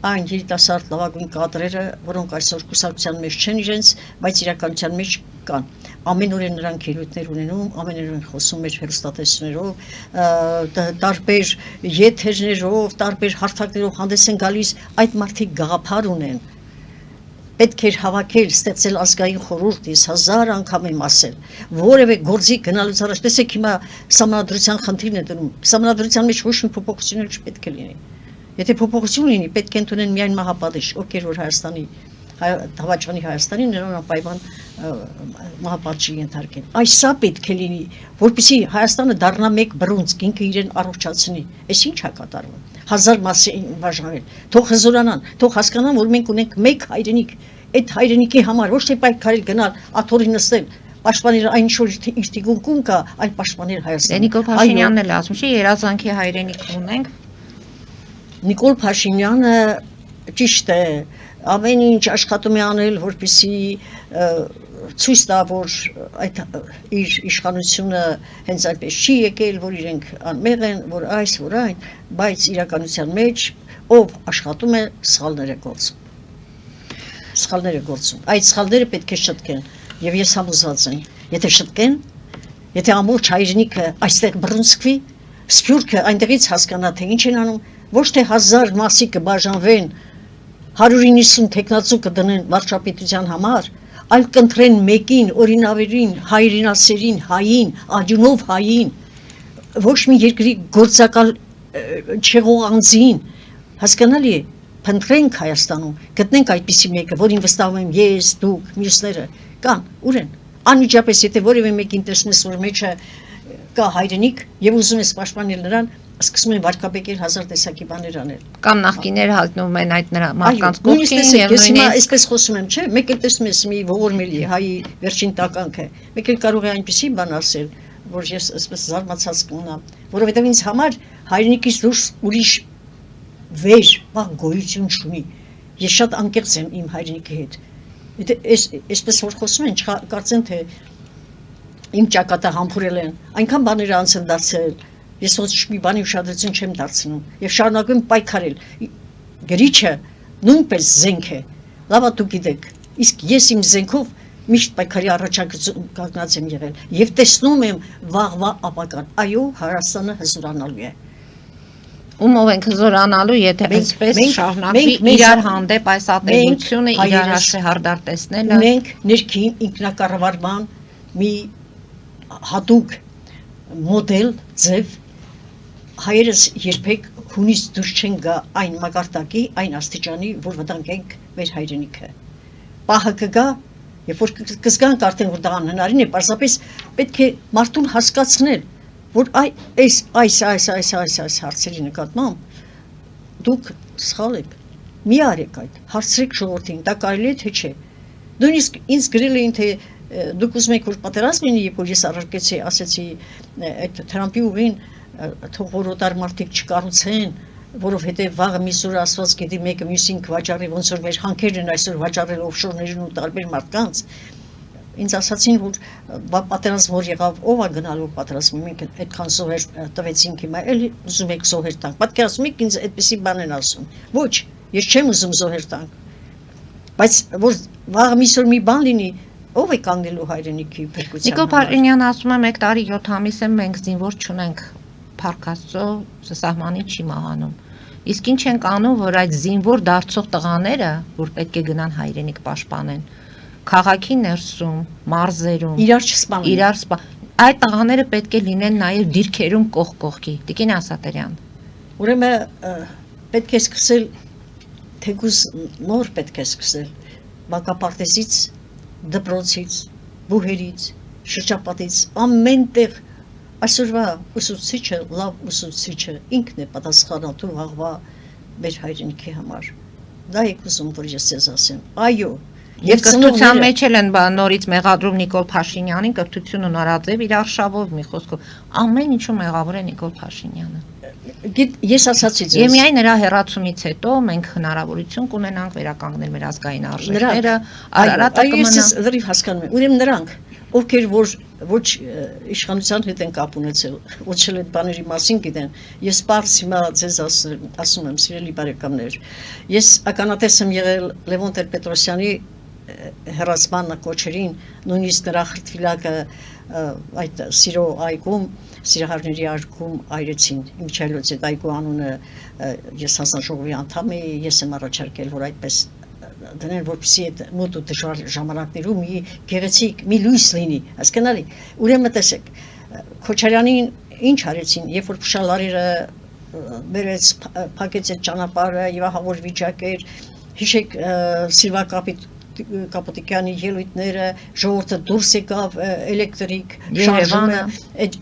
այն երիտասարդ լավագույն կադրերը, որոնք այսօր կուսակցության մեջ չեն իրենց, բայց իրականության մեջ կան։ Ամեն օր նրանք ելույթներ ունենում, ամեն օր են խոսում մեր հեռուստատեսություններով, տարբեր եթերներով, տարբեր հարթակներով հանդես են գալիս, այդ մարդիկ գաղափար ունեն։ Պետք էր հավաքել, ստեղծել ազգային խորհուրդ, ես 1000 անգամ եմ ասել, որևէ գործի գնալուց առաջ, տեսեք հիմա սահմանադրության խնդիրն է դնում, սահմանադրության մեջ ոչ մի փոփոխություններ չպետք է լինի։ Եթե փոփոխություն լինի, պետք է ընդունեն միայն մահապատիժ, ովքեր որ Հայաստանի Դավաճանի Հայաստանի նրան անպայման մահապատժի ենթարկեն։ Այս սա պետք է լինի, որպեսզի Հայաստանը դառնա մեկ բռունցք, ինքը իրեն առողջացնի։ Այս ի՞նչ է կատարվում։ 1000 մասի բաժանել։ Թող հզորանան, թող հասկանան, որ մենք ունենք մեկ հայրենիք, այդ հայրենիքի համար ոչ թե պայքարել գնալ աթոռի նստել, պաշտպանել այն ինչ որ իր տիգունքում կա, այլ պաշտպանել Հայաստանը։ Նիկոլ Փաշինյանն էլ ասում չի, երազանքի հայրենիք ունենք։ Նիկոլ Փաշինյանը ճիշտ է, ամեն ինչ աշխատում է անել, որպեսզի ցույց տա, որ այդ իր իշխանությունը հենց այդպես չի եկել, որ իրենք անմեղ են, որ այս, որ այն, բայց իրականության մեջ ով աշխատում է, սխալներ է գործում։ Սխալներ է գործում։ Այդ սխալները պետք է շտկեն, եւ ես համոզված եմ, եթե շտկեն, եթե ամբողջ հայրենիքը այստեղ բռնցքվի, Սփյուռքը այնտեղից հասկանա, թե ինչ են անում, ոչ թե 1000 մասի կբաժանվեն 190 տեխնացու կդնեն վարչապետության համար, այլ կընտրեն մեկին, օրինավերին, հայրենասերին, հային, աջունով հային, ոչ մի երկրի գործակալ չեղող անձին, հասկանալի է, փնտրենք Հայաստանում, գտնենք այդպիսի մեկը, որին վստահում եմ ես, դուք, մյուսները, կան, ուր են, անմիջապես եթե որևէ մեկին տեսնես, որ մեջը կա հայրենիք եւ ուզում ես պաշտպանել նրան, սկսում են վարկաբեկել 1000 տեսակի բաներ անել։ Կամ նախկիները հայտնվում են այդ նրա մարդկանց կողքին եւ նույնիսկ հիմա այսպես խոսում եմ, չէ՞, մեկ էլ տեսնում ես մի ողորմելի հայի վերջին տականքը, մեկ էլ կարող է այնպեսի բան ասել, որ ես այսպես զարմացած կմնամ, որովհետեւ ինձ համար հայրենիքից դուրս ուրիշ վեր, բան գոյություն չունի։ Ես շատ անկեղծ եմ իմ հայրենիքի հետ։ Եթե այսպես որ խոսում են, կարծեն թե իմ ճակատը համբուրել են, այնքան բաներ անց են դարձել, ես ոչ մի բանի ուշադրություն չեմ դարձնում եւ շարունակում պայքարել։ Գրիչը նույնպես զենք է, լավ դուք գիտեք, իսկ ես իմ զենքով միշտ պայքարի առաջակազմած եմ եղել եւ տեսնում եմ վաղվա ապագան։ Այո, Հայաստանը հզորանալու է։ Ումով ենք հզորանալու, եթե այսպես շարունակվի իրար հանդեպ այս ատելությունը, իրար հաշվեհարդար տեսնելը։ Մենք ներքին ինքնակառավարման մի հատուկ մոդել ձև հայերս երբեք հունից դուրս չեն գա այն մակարդակի, այն աստիճանի, որ վտանգենք մեր հայրենիքը։ Պահը կգա, երբ որ կզգանք արդեն, որ դա անհնարին է, պարզապես պետք է մարդուն հասկացնել, որ այս հարցերի նկատմամբ դուք սխալ եք, մի արեք այդ, հարցրեք ժողովրդին, դա կարելի է թե չէ։ Նույնիսկ ինձ գրել էին, թե դուք ուզում եք որ պատերազմ լինի, երբ որ ես առարկեցի, ասեցի այդ Թրամփի ուղին թող որոտար մարդիկ չկառուցեն, որովհետև վաղը մի սուր ասված գիտի մեկը մյուսին կվաճառի, ոնց որ մեր հանքերն են այսօր վաճառել օֆշորներին ու տարբեր մարդկանց։ Ինձ ասացին, որ պատերազմ որ եղավ, ով է գնալու պատերազմի, մենք այդքան զոհեր տվեցինք, հիմա էլի ուզում եք զոհեր տանք։ Պատկերացնում եք ինձ այդպեսի բան են ասում։ Ոչ, ես չեմ ուզում զոհեր տանք։ Բայց որ վաղը մի սուր մի բան լինի, ով է կանգնելու հայրենիքի փրկության։ Նիկոլ Փաշինյանը ասում է 1 տարի 7 ամիս է մենք զինվոր չունենք, Փառք Աստծո, սահմանի չի մահանում։ Իսկ ինչ ենք անում, որ այդ զինվոր դարձող տղաները, որ պետք է գնան հայրենիք պաշտպանեն, քաղաքի ներսում, մարզերում, իրար այդ տղաները պետք է լինեն նաև դիրքերում կողք կողքի։ Տիկին Ասատերյան։ Ուրեմն պետք է սկսել, թեկուզ նոր պետք է սկսել, մանկապարտեզից, դպրոցից, բուհերից, շրջապատից, ամենտեղ այսօրվա ուսուցիչը, լավ ուսուցիչը ինքն է պատասխանատու վաղվա մեր հայրենիքի համար։ Դա եք ուզում, որ ես ձեզ ասեմ։ Այո, եւ կրթության մեջ էլ են նորից մեղադրում Նիկոլ Փաշինյանին, կրթությունը նորաձև իր արշավով, մի խոսքով, ամեն ինչում մեղավոր է Նիկոլ Փաշինյանը։ Ես ասացի ձեզ։ Եվ միայն նրա հեռացումից հետո մենք հնարավորություն կունենանք վերականգնել մեր ազգային արժեքները, Արարատը կմնա։ Ես լրիվ հասկանում եմ։ Ուրեմն նրանք, ովքեր որ ոչ իշխանության հետ են կապ ունեցել, ոչ էլ այդ բաների մասին գիտեն, ես բարձ հիմա ձեզ ասում եմ, սիրելի բարեկամներ, ես ականատես եմ եղել Լևոն Տեր-Պետրոսյանի հեռացման կոչերին, նույնիսկ նրա խրտվիլակը այդ սիրո այգում, սիրահարների այգում այրեցին, Միչայելոց այդ այգու անունը ես հանձնաժողովի անդամ էի, ես եմ առաջարկել, որ այդպես դնեն, որպեսզի այդ մոտ ու դժվար ժամանակներում մի գեղեցիկ, մի լույս լինի, հասկանալի։ Ուրեմն տեսեք, Քոչարյանին ինչ արեցին, երբ որ փշալարերը բերեց, փակեց այդ ճանապարհը եւ ահավոր վիճակ էր, հիշեք Սիլվա Կապուտիկյանի ելույթները, ժողովուրդը դուրս եկավ էլեկտրիկ շարժումը,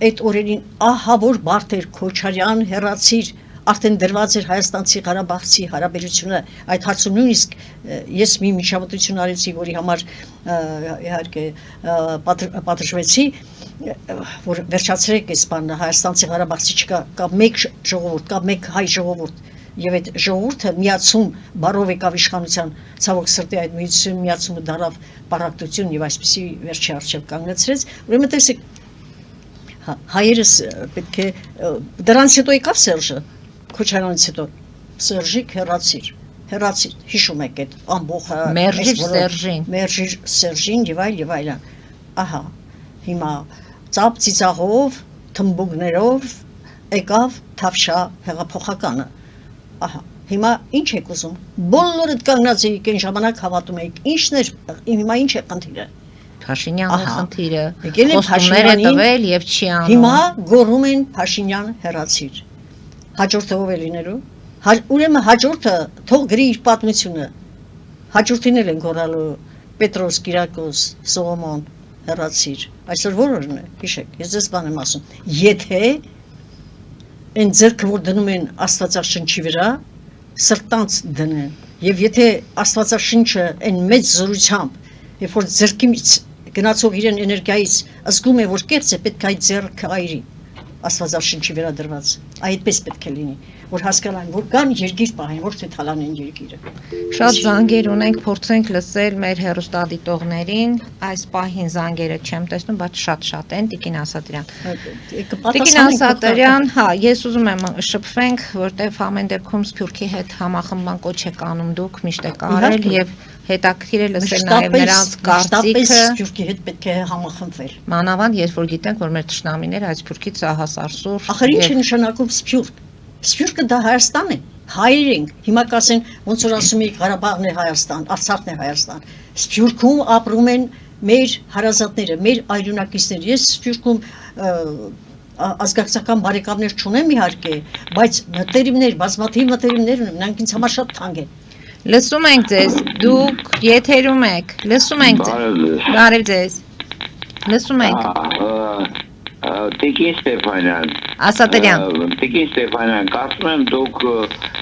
այդ օրերին ահավոր բարդ էր, Քոչարյան հեռացիր, արդեն դրված էր հայաստանցի Ղարաբաղցի հարաբերությունը, այդ հարցում նույնիսկ ես մի միջամտություն արեցի, որի համար իհարկե պատժվեցի, որ վերջացրեք այս բանը, հայաստանցի Ղարաբաղցի չկա, կա մեկ ժողովուրդ, կա մեկ հայ ժողովուրդ, եւ այդ ժողովուրդը միացում բարով եկավ իշխանության, ցավոք սրտի այդ միացումը դարավ պարակտություն եւ այսպեսի վերջի արժեվ կանգնեցրեց, ուրեմն տեսեք, հայերս պետք է դրանից հետո եկավ Սերժը, Քոչարյանից հետո Սերժիկ հեռացիր, հիշում եք այդ ամբողջը մերժիր Սերժին եւ այլն, ահա, հիմա ծափ ծիծաղով, թմբուկներով եկավ Թավշյա հեղափոխականը, ահա, հիմա ինչ եք ուզում, բոլորդ կանգնած եք այն ժամանակ հավատում եք, ինչն էր, հիմա ինչ է խնդիրը, Փաշինյանը խնդիրը, խոստումներ է տվել եւ չի անում, հիմա գոռում են Փաշինյան հեռացիր, հաջորդը ով է լինելու, ուրեմն հաջորդը թող գրի իր պատմությունը, հաջորդին էլ են գոռալու Պետրոս, Կիրակոս, Սողոմոն, հեռացիր, այսօր որն է, հիշեք, ես ձեզ բան եմ ասում, եթե այն ձեռքը որ դնում են Աստվածաշնչի վրա, սրտանց դնեն, եւ եթե Աստվածաշունչը այն մեծ զորությամբ, երբ որ ձեռքից գնացող իրեն էներգիայից զգում է, որ կեղծ է, պետք է այդ ձեռքը այրի, Աստվածաշնչի վերադրված, այդպես պետք է լինի, որ հասկանան, որ կան երկիր պահեն, ոչ թե թալանեն երկիրը։ Շատ զանգեր ունենք, փորձենք լսել մեր հեռուստադիտողներին, այս պահին զանգերը չեմ տեսնում, բայց շատ են, Տիկին Ասատրյան։ Տիկին Ասատրյան, հա, ես ուզում եմ շփվենք, որտեվ ամեն դեպքում Սփյուռքի հետ համախմբման կոչ եք անում դուք, միշտ եք արել եւ հետաքրքիր է լսել նաև նրանց կարծիքը Սփյուռքի հետ պետք է համախմբվել։ Մանավանդ երբ որ գիտենք, որ մեր ճշնամիները այդ Սփյուռքից ահասարսուր։ Ախր ինչ է նշանակում Սփյուռք։ Սփյուռքը դա Հայաստան է, հայեր ենք։ Հիմա կասեն, ոնց որ ասում եք Ղարաբաղն է Հայաստան, Արցախն է Հայաստան։ Սփյուռքում ապրում են մեր հարազատները, մեր այրունակիցները։ Ես Սփյուռքում ազգակցական բարեկամներ չունեմ իհարկե, բայց մտերիմներ, բազմաթիվ մտերիմներ ունեմ, նրանք ինձ համար շատ թանկ են։ Լսում ենք ձեզ, դուք եթերում եք, լսում ենք ձեզ, բարև ձեզ, լսում ենք։ Տիկին Ստեփանյան, Տիկին Ստեփանյան, կարծում եմ դուք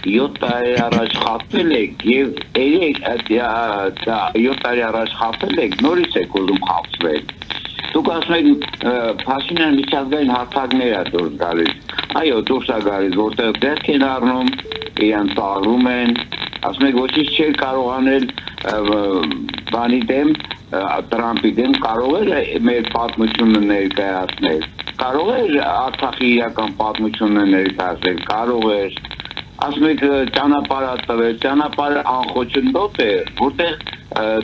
7 տարի առաջ խախտել եք եւ 7 տարի առաջ խախտել եք, նորից եք ուզում խախտվել։ Դուք ասում եք Փաշինյան միջազգային հարթակներ է դուրս գալիս։ Այո, դուրս է գալիս, որտեղ դերք են առնում, իրեն ծաղրում են, ասում եք ոչինչ չէր կարող անել բանի դեմ, Տրամպի դեմ, կարող էր մեր պատմությունը ներկայացնել, կարող էր Արցախի իրական պատմությունը ներկայացնել, կարող էր, ասում եք ճանապարհ տվել, ճանապարհը անխոչնդոտ է, որտեղ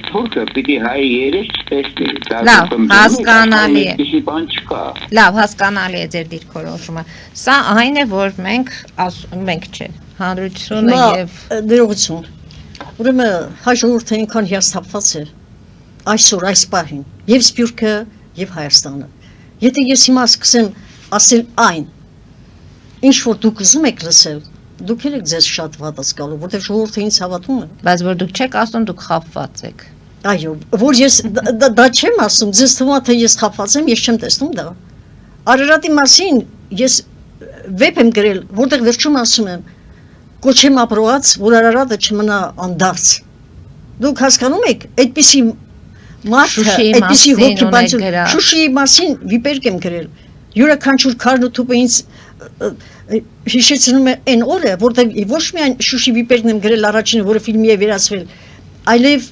թուրքը պիտի հայ երես չտեսնի։ Լավ, հասկանալի է։ Ինչի բան չկա։ Լավ, հասկանալի է ձեր դիրքորոշումը։ Սա այն է, որ մենք չէ, հանրությունը եւ ներողություն։ Ուրեմն հայ ժողովուրդը այնքան հիասթափված է այսօր այս պահին, եւ Սփյուռքը, եւ Հայաստանը։ Եթե ես հիմա սկսեմ ասել այն, ինչ որ դուք ուզում եք լսել, դուք եք ձեզ շատ վատ ասկալու, որտեղ ժողովուրդը ինձ հավատում է։ Բայց որ դուք չեք ասում, դուք խաբված եք։ Այո, որ ես դա չեմ ասում, ձեզ թվում է թե ես խաբված եմ, ես չեմ տեսնում դա։ Արարատի մասին ես վեպ եմ գրել, որտեղ վերջում ասում եմ, կոչեմ ապրոած, որ Արարատը չմնա անդարձ։ Դուք հասկանում եք, այդպիսի մարդը, այդպիսի հոգեբանություն, Շուշիի մասին վիպերկ եմ գրել։ Յուրաքանչյուր քարն ու թուփը ինձ հիշեցնում է այն օրը, որտեղ ոչ միայն Շուշի վիպերն եմ գրել առաջինը, որը ֆիլմի է վերածվել, այլև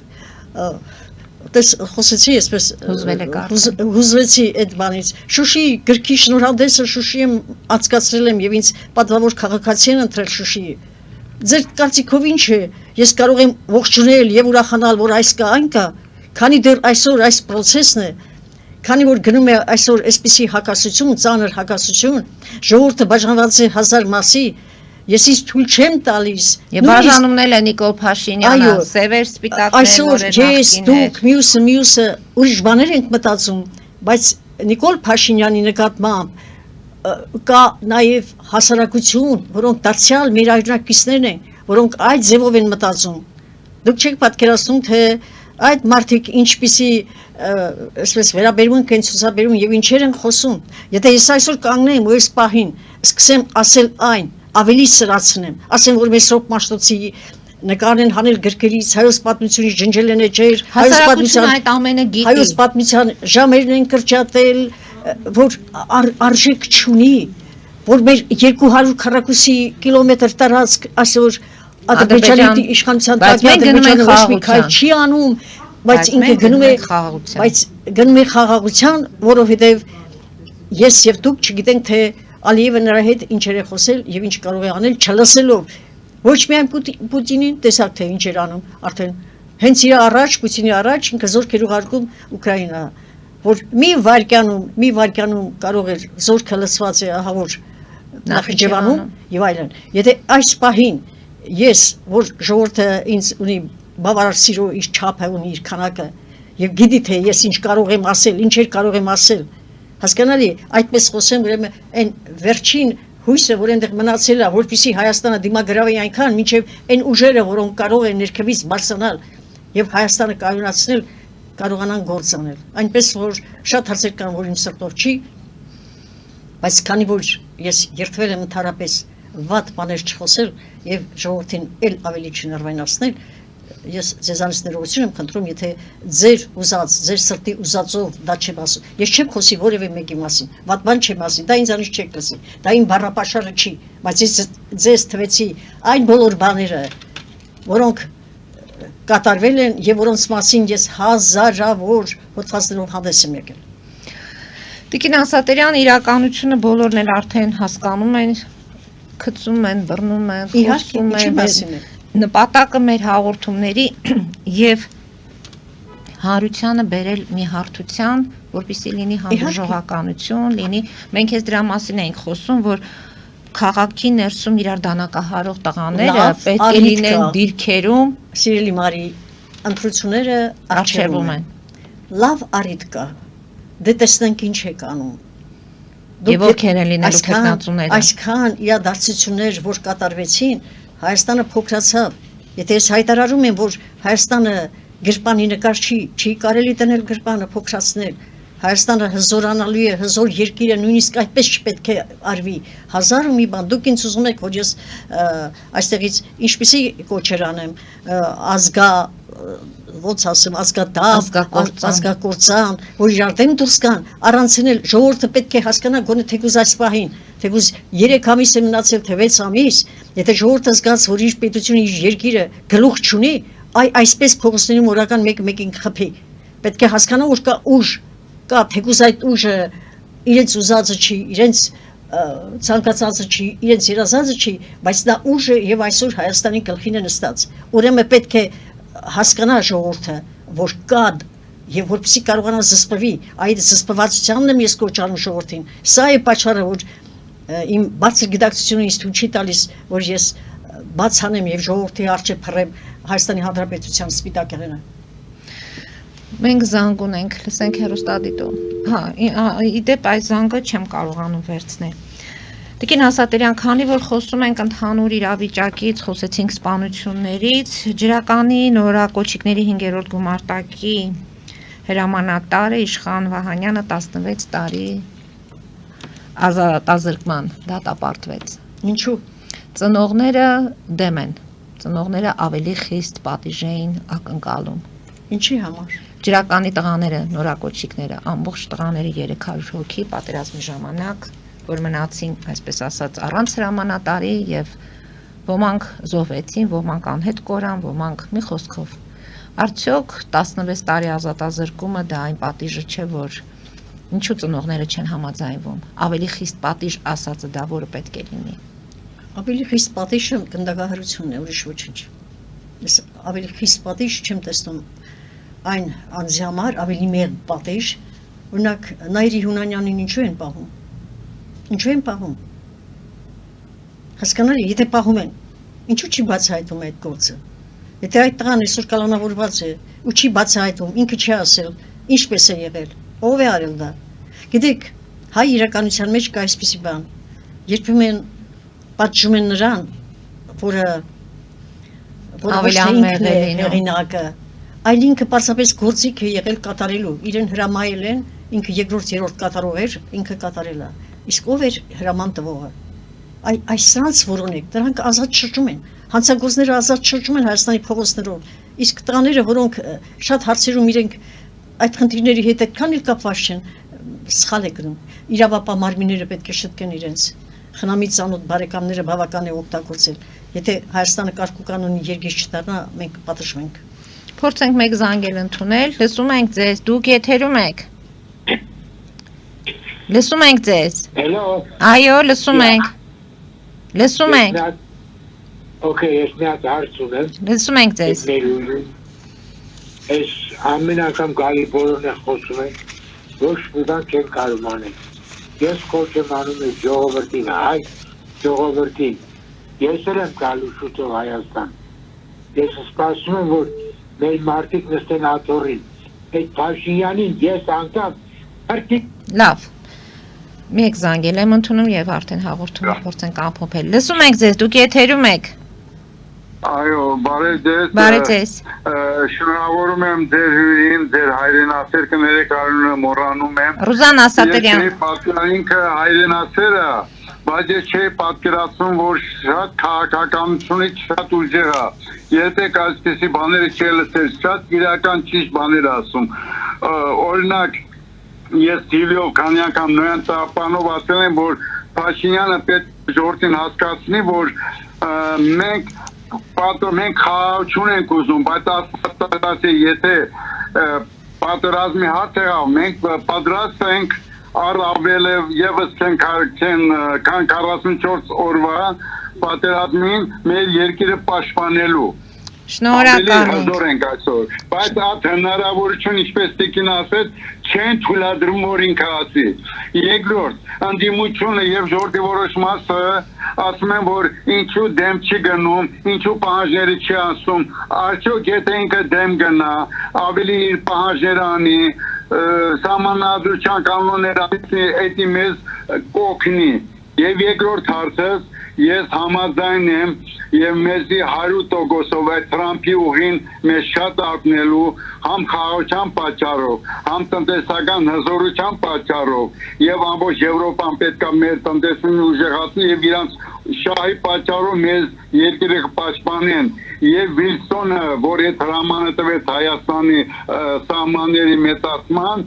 Տես խոսեցի այսպես Հուզվել եք արդեն։ հուզվեցի այդ բանից։ Շուշի գրքի շնորհանդեսը Շուշիում անցկացրել եմ եւ ինձ պատվավոր քաղաքացի են ընտրել Շուշիի։ Ձեր կարծիքով ինչ է, ես կարող եմ ողջունել եւ ուրախանալ, որ այս կա, այն կա, քանի դեռ այսօր այս process-ն է, քանի որ գնում է այսօր այսպիսի հակասություն, ծանր հակասություն, ժողովուրդը բաժանված է հազար մասի, ես ինձ թույլ չեմ տալիս։ Եվ բաժանումն էլ է Նիկոլ Փաշինյանը, սևեր սպիտակներ, այսօր ես դուք մյուսը ուրիշ բաներ ենք մտածում, բայց Նիկոլ Փաշինյանի նկատմամբ կա նաև հասարակություն, որոնք դարձյալ մեր այրնակիցներն են, որոնք այդ ձևով են մտածում։ Դուք չեք պատկերացնում, թե այդ մարդիկ ինչպիսի այսպես վերաբերմունք են ցուցաբերում եւ ինչեր են խոսում։ Եթե ես այսօր կանգնեմ ու այս պահին սկսեմ ասել այն, ավելի սրացնեմ, ասեմ, որ մեր Սրոպ Մաշտոցի նկարն են հանել գրքերից, հայոց պատմությունից ջնջել են էջեր, հայոց պատմության ժամերն են կրճատել, որ արժեք չունի, որ մեր 240 կիլոմետր տարածք այսօր Ադրբեջանի իշխանության տակ Ադրբեջանը ոչ մի քայլ չի անում, բայց ինքը գնում է խաղաղության, որովհետև ես եւ դուք չգիտենք, թե Ալիևը նրա հետ ինչեր է խոսել եւ ինչ կարող է անել չլսելով ոչ միայն Պուտինին, տեսակ թե ինչ էր անում, արդեն հենց իր առաջ Պուտինի առաջ ինքը զորքեր ուղարկում Ուկրաինա, որ մի վայրկյանում կարող էր զորքը լսված է ահա որ Նախիջևանում եւ այլն։ Եթե այս պահին ես որ ժողովուրդը ինձ ունի բավարար սիրո իր չափը ունի իր քանակը եւ գիտի թե ես ինչ կարող եմ ասել, ինչեր կարող եմ ասել, հասկանալի, այդպես խոսեմ, ուրեմն այն վերջին հույսը, որ այնտեղ մնացել է, որպեսզի Հայաստանը դիմագրավի այնքան, մինչև այն ուժերը, որոնք կարող են ներքևից բարձրանալ եւ Հայաստանը կայունացնել, կարողանան գործ անել։ Այնպես որ շատ հարցեր կան, որ իմ սրտով չի, բայց քանի որ ես երթվել եմ ընդհանրապես վատ բաներ չխոսել եւ ժողովրդին ել ավելի չներվայնացնել, ես ձեզանից ներողություն եմ խնդրում, եթե ձեր ուզած, ձեր սրտի ուզածով դա չեմ ասում։ Ես չեմ խոսի որևէ մեկի մասին, վատ բան չեմ ասի, դա ինձանից չեք լսի, դա իմ բառապաշարը չի, բայց ես ձեզ թվեցի այն բոլոր բաները, որոնք կատարվել են եւ որոնց մասին ես հազարավոր հոդվածներով հանդես եմ եկել։ Տիկին Ասատերյան, իրականությունը բոլորն էլ արդեն հասկանում են, գծում են, բռնում են, խոսում են։ Նպատակը մեր հաղորդումների եւ հարությանը բերել մի հարթության, որպեսզի լինի հանդուրժողականություն, լինի, մենք այս դրա մասին ենք խոսում, որ քաղաքի ներսում իրար դանակահարող տղաները պետք է լինեն դիրքերում, սիրելի Մարի, ընտրությունները արժևում են։ Լավ առիթ կա, դե տեսնենք ինչ եք անում։ Եվ ովքեր են լինելու քննածուները։ Այսքան իրադարձություններ, որ կատարվեցին, Հայաստանը փոքրացավ։ Եթե ես հայտարարում եմ, որ Հայաստանը գրպանի նկար չի կարելի դնել գրպանը փոքրացնել, Հայաստանը հզորանալու է, հզոր երկիր է, նույնիսկ այդպես չպետք է արվի։ Հազար ու մի բան, դուք ինձ ուզում եք, որ ես այստեղից ինչպիսի կոչեր անեմ, ոնց ասեմ, ազգակործան, որ իրար դեմ դուրս գան, առանցնել, ժողովուրդը պետք է հասկանա գոնե թեկուզ այս պահին, թեկուզ 3 ամիս է մնացել, թե 6 ամիս, եթե ժողովուրդը զգաց, որ իր պետությունը, իր երկիրը գլուխ չունի, այսպես փողոցներում օրական մեկ-մեկին խփի։ Պետք է հասկանա, որ կա ուժ, կա թեկուզ այդ ուժը իրենց ուզածը չի, իրենց ցանկացածը չի, իրենց երազածը չի, բայց դա ուժը եւ այսօր Հայաստանի գլխին է նստած։ Ուրեմն պետք է հասկանա ժողովուրդը, որ կա եւ որպեսզի կարողանա զսպվի, այդ զսպվածությանն եմ ես կոչանում ժողովրդին։ Սա է պատճառը, որ իմ բարձր գիտակցությունը ինձ թույլ չի տալիս, որ ես բաց անեմ եւ ժողովրդի առջեւ փռեմ Հայաստանի Հանրապետության սպիտակերենը։ Մենք զանգ ունենք, լսենք հեռուստադիտում։ Իդեպ այս զանգը չեմ կարողանում վերցնել։ Տիկին Ասատերյան, քանի որ խոսում ենք ընդհանուր իրավիճակից, խոսեցինք սպանություններից, ջրականի նորակոչիկների 5-րդ գումարտակի հրամանատարը Իշխան Վահանյանը 16 տարի ազատազրկման դատապարտվեց։ Ինչու՞։ Ծնողները դեմ են, ծնողները ավելի խիստ պատիժ էին ակնկալում։ Ինչի համար։ Ջրականի տղաները, նորակոչիկները, ամբողջ տղաները 300 հոգի պատերազմի ժամանակ, որ մնացին, այսպես ասած, առանց հրամանատարի եւ ոմանք զոհվեցին, ոմանք անհետ կորան, ոմանք մի խոսքով Արդյոք 16 տարի ազատազրկումը դա այն պատիժը չէ, որ ինչու ծնողները չեն համաձայնվում։ Ավելի խիստ պատիժ ասածը դա որը պետք է լինի։ Ավելի խիստ պատիժը գնդակահարությունն է, ուրիշ ոչինչ։ Ես ավելի խիստ պատիժ չեմ տեսնում այն անձի համար, ավելի մեծ պատիժ, օրինակ Նայիրի Հունանյանին ինչու են պահում։ Ինչու են պահում։ Հասկանալի, եթե պահում են, ինչու չի բացահայտում այդ գործը։ Եթե այդ տղան այսօր կալանավորված է ու չի բացահայտում, ինքը չի ասել, ինչպես է եղել, ով է արել դա։ Գիտեք, հայ իրականության մեջ կա այսպիսի բան։ Երբեմն պատժում են նրան, որը ավելի անմեղ է հեղինակը, այլ ինքը պարզապես գործիք է եղել կատարելու, իրեն հրամայել են, ինքը երկրորդ երրորդ կատարող էր, ինքը կատարել է։ Իսկ ով էր հրաման տվողը։ Այս սրանց որոնեք, դրանք ազատ շրջում են, հանցագործները ազատ շրջում են Հայաստանի փողոցներով, իսկ տղաները, որոնք շատ հարցերում իրենք այդ խնդիրների հետ այդքան էլ կապված չեն, սխալ է գրում, իրավապահ մարմինները պետք է շտկեն իրենց, խնամից ծանոթ բարեկամները բավական է օգտագործել, եթե Հայաստանը կարգ ու կանոնի երկիր չդառնա, մենք պատժվենք։ Փորձենք մեկ զանգել ընդունել, լսում ենք ձեզ, դուք եթերում եք։ Լսում ենք ձեզ։ Hello։ Այո, լսում ենք։ Լսում ենք։ Okay, ես մի հատ հարց ունեմ։ Լսում ենք ձեզ։ Ես ամեն անգամ գալի բոլորն է խոսում են, ոչ մի բան չեն կարող անել։ Ես կոչ եմ անում եմ ժողովրդին, հայ ժողովրդին։ Ես էլ եմ գալու շուտով Հայաստան։ Ես սպասում եմ, որ մեր մարդիկ նստեն աթոռին։ Այդ Փաշինյանին ես անգամ արդիկ։ Լավ։ Մեկ զանգել եմ ընդունում եւ արդեն հաղորդումը փորձենք ամփոփել։ Լսում ենք ձեզ, դուք եթերում եք։ Այո, բարև ձեզ։ Բարև ձեզ։ Շնորհավորում եմ ձեր հյուրին, ձեր հայրենասեր կներեք անունը մոռանում եմ։ Ռուզան Ասատրյան։ Ես պատկերինքը հայրենասերը, բայց ես չէի պատկերացնում, որ շատ քաղաքականությունից շատ ուժեղ է։ Երբեք այսպիսի բաները չի լսել, շատ իրական ճիշտ բաներ ասում։ Օրինակ, ես TV-ով քանի անգամ նույն տապանով ասել եմ, որ Փաշինյանը պետք է ժողովրդին հասկացնի, որ մենք խաղաղություն ենք ուզում, բայց ասած եթե պատերազմի հարց եղավ, մենք պատրաստ ենք առավել եւս քան 44 օրվա պատերազմին մեր երկիրը պաշտպանելու։ Շնորհակալ ենք այսօր, բայց այդ հնարավորություն, ինչպես տիկին ասեց, չեն թույլատրում, որ ինքը ասի։ Երկրորդ, ընդդիմությունը եւ ժողովրդի որոշ մասը ասում են, որ ինչու դեմ չի գնում, ինչու պահանջները չի ասում, արդյոք եթե ինքը դեմ գնա, ավելի իր պահանջները անի, սահմանադրության կանոնները այդի մեզ կօգնի։ Եվ երկրորդ հարցս, ես համաձայն եմ եւ մեզի 100%-ով այդ Թրամփի ուղին մեզ շատ ակնելու համ խաղաղության պատճառով, համ տնտեսական հզորության պատճառով եւ ամբողջ Եվրոպան պետք է մեր տնտեսությունը ուժեղացնի եւ իրանց շահի պատճառով մեզ երկիրը կպաշտպանեն եւ Վիլսոնը, որ այդ հրամանը տվեց Հայաստանի սահմանների մեծացման,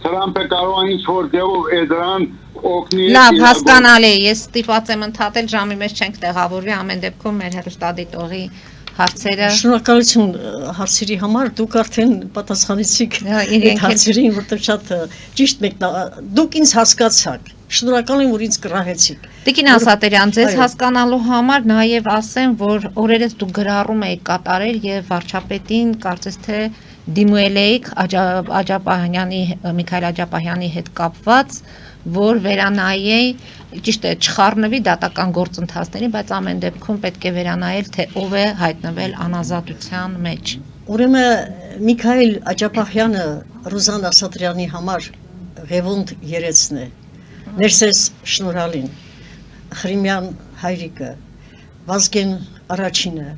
Թրամփը կարող է ինչ-որ ձևով դրան օգնի։ Լավ, հասկանալի է, ես ստիպված եմ ընդհատել, ժամի մեջ չենք տեղավորվի, ամեն դեպքում մեր հեռուստադիտողի հարցերը։ Շնորհակալություն հարցերի համար, դուք արդեն պատասխանեցիք այդ հարցերին, որտեղ շատ ճիշտ դուք ինձ հասկացաք։ Շնորհակալ եմ, որ ինձ կռահեցիք։ Տիկին Ասատրյան, ձեզ հասկանալու համար նաև ասեմ, որ օրերս դուք գրառում եք կատարել եւ վարչապետին կարծես թե դիմել էիք Միքայել Աջապահյանի հետ կապված, որ վերանայի, ճիշտ է, չխառնվի դատական գործընթացների, բայց ամեն դեպքում պետք է վերանայել, թե ով է հայտնվել անազատության մեջ։ Ուրեմն Միքայել Աջապահյանը Ռուզան Ասատրյանի համար ղևոնդ երեցն է։ Ներսես Շնորհալին, Խրիմյան հայրիկը, Վազգեն առաջինը,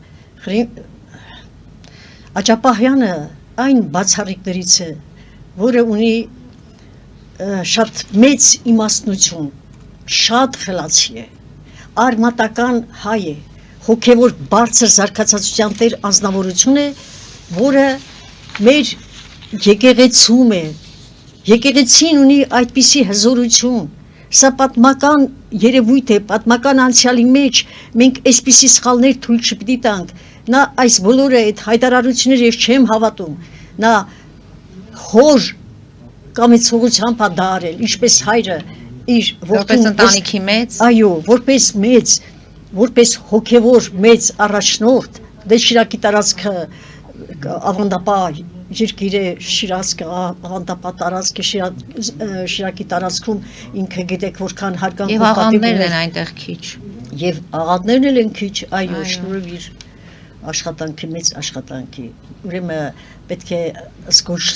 Աջապահյանը այն բացառիկներից է, որը ունի շատ մեծ իմաստնություն, շատ խելացի է, արմատական հայ է, հոգևոր բարձր զարգացածության տեր անձնավորություն է, որը մեր եկեղեցում է, եկեղեցին ունի այդպիսի հզորություն, սա պատմական երևույթ է, պատմական անցյալի մեջ մենք այսպիսի սխալներ թույլ չպիտի տանք, նա այս բոլորը այդ հայտարարությունները ես չեմ հավատում, նա հոր կամեցողությամբ է դա արել, ինչպես հայրը իր որպես ընտանիքի մեծ, այո, որպես մեծ, որպես հոգևոր մեծ առաջնորդ, դե Շիրակի տարածքը ավանդապա երկիր է, Շիրազքը ավանդապա տարածքը Շիրակի տարածքում ինքը գիտեք որքան հարգանք եւ աղանդներն են այնտեղ քիչ, եւ աղանդներն էլ են քիչ, այո, շնորհիվ աշխատանքի մեծ աշխատանքի, ուրեմն պետք է զգուշ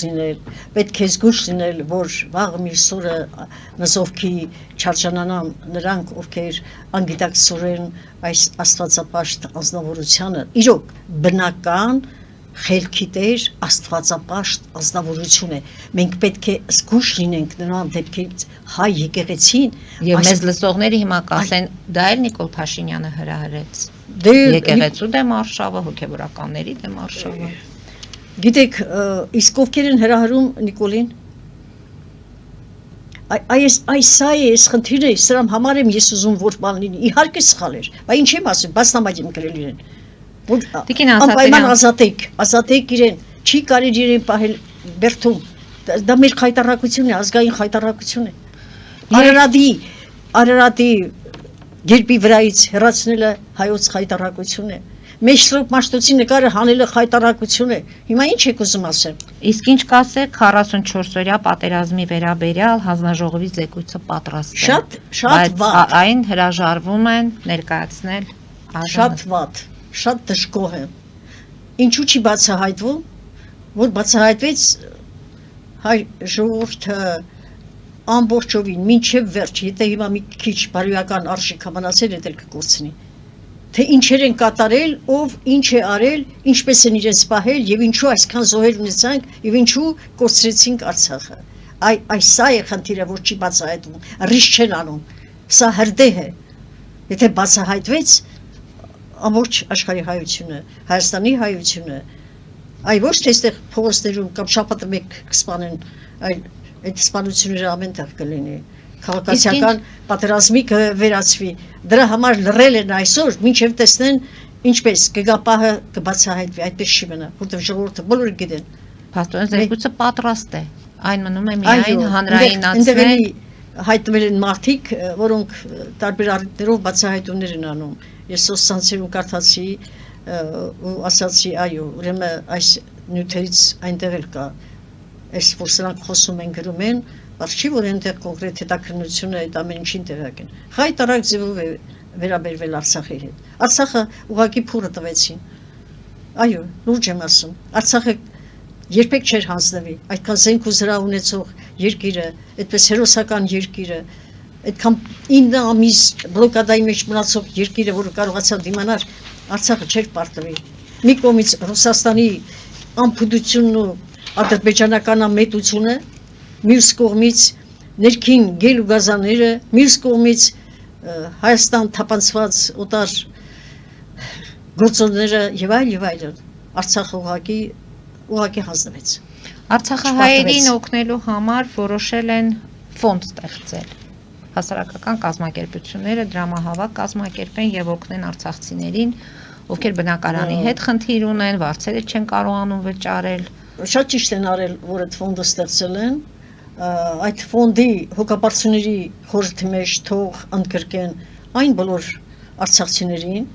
լինել, որ վաղը միսօրը նզովքի չարժանանան նրանք, ովքեր անգիտակցորեն այս աստվածապաշտ անձնավորությանը, իրոք բնական խելքի տեր աստվածապաշտ անձնավորություն է, մենք պետք է զգուշ լինենք նրան դեպքից հայ եկեղեցին եւ մեզ լսողները հիմա կասեն, դա էլ Նիկոլ Փաշինյանը հրահրեց եկեղեցու դեմ արշավը, հոգեվորականների դեմ արշավը։ Գիտեք, իսկ ովքեր են հրահրում Նիկոլին, այս խնդիրն է, սրամ համար եմ ես ուզում որ բան լինի, իհարկե սխալ էր, բայց ինչ եմ ասում, բաց նամակ եմ գրել իրեն, անպայման ազատեք իրեն, չի կարելի իրեն պահել բերդում, դա մեր խայտառակություն է, ազգային խայտառակություն է, Արարատի գերբի վրայից հեռացնելը հայոց խայտառակություն է, Մեջսրոպ Մաշտոցի նկարը հանելը խայտառակություն է, հիմա ինչ եք ուզում ասեմ։ Իսկ ինչ կասեք 44-օրյա պատերազմի վերաբերյալ հանձնաժողովի զեկույցը պատրաստ է։ Շատ վատ։ Այն հրաժարվում են ներկայացնել շատ վատ, շատ դժգոհ եմ։ Ինչու չի բացահայտվում, որ բացահայտվեց հայ ժողովուրդը ամբողջովին մինչև վերջ, եթե հիմա մի քիչ բարոյական արժեք մնացել է, դել կկորցնի։ Թե ինչեր են կատարել, ով ինչ է արել, ինչպես են իրենց պահել եւ ինչու այսքան զոհեր ունեցանք եւ ինչու կորցրեցինք Արցախը։ Սա է խնդիրը, որ չի բացահայտվում, ռիսկ չեն անում։ Սա հրդեհ է։ Եթե բացահայտվեց ամբողջ աշխարհի հայությունը, Հայաստանի հայությունը, այ ոչ թե այստեղ փողոցներում կամ շաբաթը մեկ կսպանեն, այլ այդ սպանությունները ամենտեղ կլինի։ Քաղաքացիական պատերազմի կվերածվի, դրա համար լռել են այսօր, մինչև տեսնեն ինչպես կգապահը կբացահայտվի, այդպես չի մնա, որտեղ ժողովուրդը բոլորը գիտեն։ Փաստորեն զեկույցը պատրաստ է, այն մնում է միայն հանրայնացնել։ Հայտնվել են մարդիկ, որոնք տարբեր առիթներով բացահայտումներ են անում։ Ես սոցցանցերում կարդացի ու ասացի, այո, ուրեմն այս նյութերից այնտեղ էլ կա, այս որ սրանք խոսում են գրում են, բայց չի որ այնտեղ կոնկրետ հետաքննությունը այդ ամեն ինչին տեղակ են։ Խայտառակ ձևով է վերաբերվել Արցախի հետ։ Արցախը ուղղակի փուրը տվեցին։ Այո, լուրջ եմ ասում։ Արցախը երբեք չէր հանձնվի, այդքան զենք ու զրահ ունեցող երկիրը, այդպես հերոսական երկիրը, այդքան 9 ամիս բլոկադայի մեջ մնացող երկիրը, որը կարողացավ դիմանալ, Արցախը չէր պարտվի։ Մի կողմից Ռուսաստանի անփուդությունն ու ադրբեջանական ամետությունը, մյուս կողմից ներքին գել ու գազանները, մյուս կողմից Հայաստան թափանցված օտար գործոնները եւ այլն, Արցախը ուղղակի հանձնվեց։ Արցախահայերին օգնելու համար որոշել են ֆոնդ ստեղծել։ Հասարակական կազմակերպությունները դրամահավաք կազմակերպեն եւ օգնեն արցախցիներին, ովքեր բնակարանի հետ խնդիր ունեն, վարձերը չեն կարողանում վճարել։ Շատ ճիշտ են արել, որ այդ ֆոնդը ստեղծել են։ Այդ ֆոնդի հոգապարծությունների խորհրդի մեջ թող ընդգրկեն այն բոլոր արցախցիներին,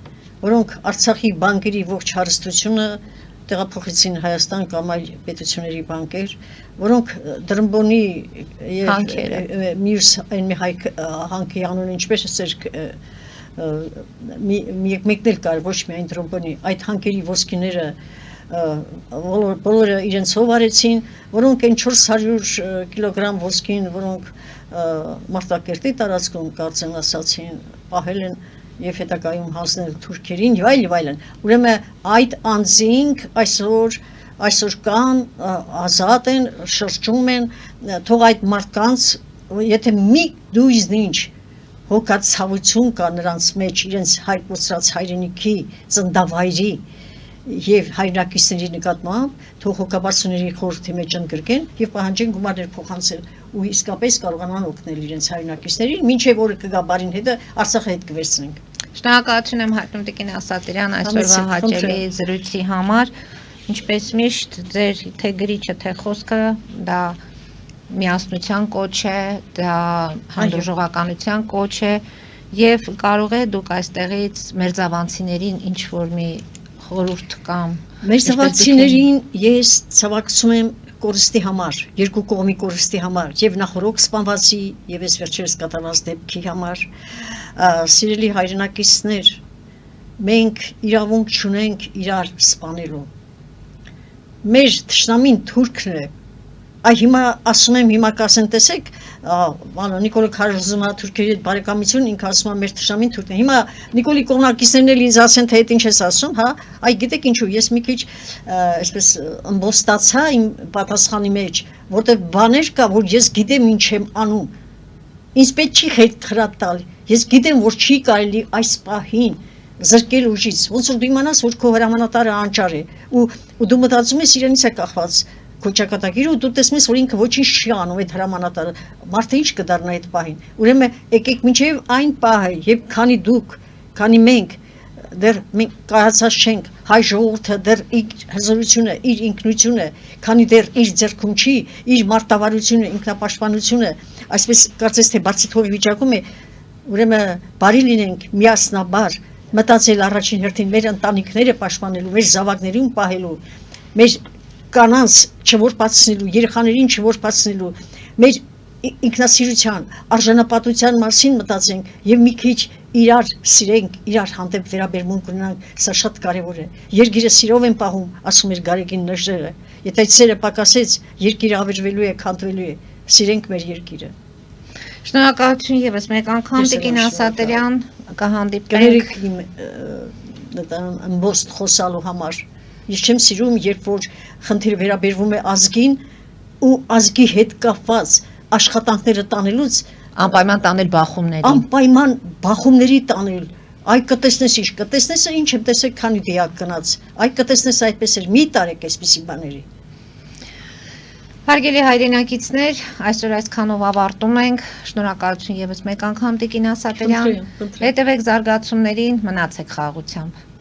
որոնք Արցախի բանկերի ողջ հարստությունը տեղափոխեցին Հայաստան կամ այլ պետությունների բանկեր, որոնք Դրամբոնի եւ մյուս այն մի հանքի անունը ինչպես էր մեկն էլ կար, ոչ միայն Դրամբոնի, այդ հանքերի ոսկիները բոլորը իրենց հովարեցին, որոնք այն 400 կիլոգրամ ոսկին, որոնք Մարտակերտի տարածքում կարծեն ասացին, պահել են եւ հետագայում հանձնել թուրքերին եւ այլն։ Ուրեմն այդ անձինք այսօր կան, ազատ են, շրջում են, թող այդ մարդկանց, եթե մի դույզնինչ հոգացավություն կա նրանց մեջ, իրենց հայր կոծրած հայրենիքի ծննդավայրի եւ հայրենակիցների նկատմամբ թող հոգաբարձուների խորհրդի մեջ ընդգրկեն եւ պահանջեն գումարներ փոխանցել ու իսկապես կարողանան օգնել իրենց հայրենակիցներին, մինչեւ օրը կգա բարին հետը Արցախը հետ կվերցնենք։ Շնորհակալություն եմ հայտնում Տիկին Ասատրյան այսօրվա հաճելի զրույցի համար։ Ինչպես միշտ ձեր թե գրիչը, թե խոսքը դա միասնության կոչ է, դա հանդուրժողականության կոչ է եւ կարող է դուք այստեղից մերձավանցիներին ինչ որ մի խորհուրդ կամ մերձավանցիներին ես ցավակցում եմ կորստի համար, երկու կողմի կորստի համար եւ նախորոք սպանվածի եւ այս վերջերս կատարված դեպքի համար, սիրելի հայրենակիցներ, մենք իրավունք չունենք իրար սպանելու։ Մեր թշնամին թուրքն է։ Այ հիմա ասում եմ, հիմա կասեն, տեսեք, Նիկոլը քարոզում է թուրքերի հետ բարեկամություն, ինքը ասում է մեր թշնամին թուրքն է։ Հիմա Նիկոլի կողմնակիցներն էլ ինձ ասեն, թե այդ ինչ ես ասում, հա, այ գիտեք ինչու, ես մի քիչ այսպես ըմբոստացա իմ պատասխանի մեջ, որտեղ բաներ կա, որ ես գիտեմ ինչ եմ անում։ Ինձ պետք չի խրատ տալ։ Ես գիտեմ, որ չի կարելի այս պահին զրկել ուժից, ոնց որ դու իմանաս, որ քո հրամանատարը անճար է, ու դու մտածում ես իրենից է կախված քո ճակատագիրը, ու դու տեսնում ես, որ ինքը ոչինչ չի անում այդ հրամանատարը, մարդը ինչ կդառնա այդ պահին։ Ուրեմն եկեք մինչև այն պահը, եւ քանի դուք, քանի մենք դեռ մենք կայացած չենք, հայ ժողովուրդը դեռ իր հզորությունը, իր ինքնությունը, քանի դեռ իր ձեռքում չի, իր մարտավարությունը, ինքնապաշտպանությունը, այսպես կարծես թե բացի թողի վիճակում է, ուրեմն բարի լինենք միասնաբար մտածել առաջին հերթին մեր ընտանիքները պաշտպանելու, մեր զավակներին պահելու, մեր կանանց չորպացնելու, երեխաներին չորպացնելու, մեր ինքնասիրության, արժանապատվության մասին մտածենք եւ մի քիչ իրար սիրենք, իրար հանդեպ վերաբերմունք ունենանք, սա շատ կարեւոր է։ Երկիրը սիրով են պահում, ասում էր Գարեգին Նժդեղը։ Եթե այդ սերը պակասեց, երկիրը ավերվելու է, քանդվելու է։ Սիրենք մեր երկիրը։ Շնորհակալություն եւս մեկ անգամ Տիկին Ասատրյան, կհանդիպենք ըմբոստ խոսալու համար։ Ես չեմ սիրում, երբ որ խնդիրը վերաբերվում է ազգին ու ազգի հետ կապված աշխատանքները տանելուց անպայման տանել բախումների։ Անպայման բախումների տանել։ Այ կտեսնես ինչ, կտեսնես ինչ եմ տեսել, քանի դիակ գնաց։ Այ կտեսնես այդպես էլ մի տարեք այսպիսի բաների։ Հարգելի հայրենակիցներ, այսօր այսքանով ավարտում ենք։ Շնորհակալություն եւս մեկ անգամ Տիկին Ասատրյան։ Հետևեք զարգացումներին, մնացեք խաղաղությամբ։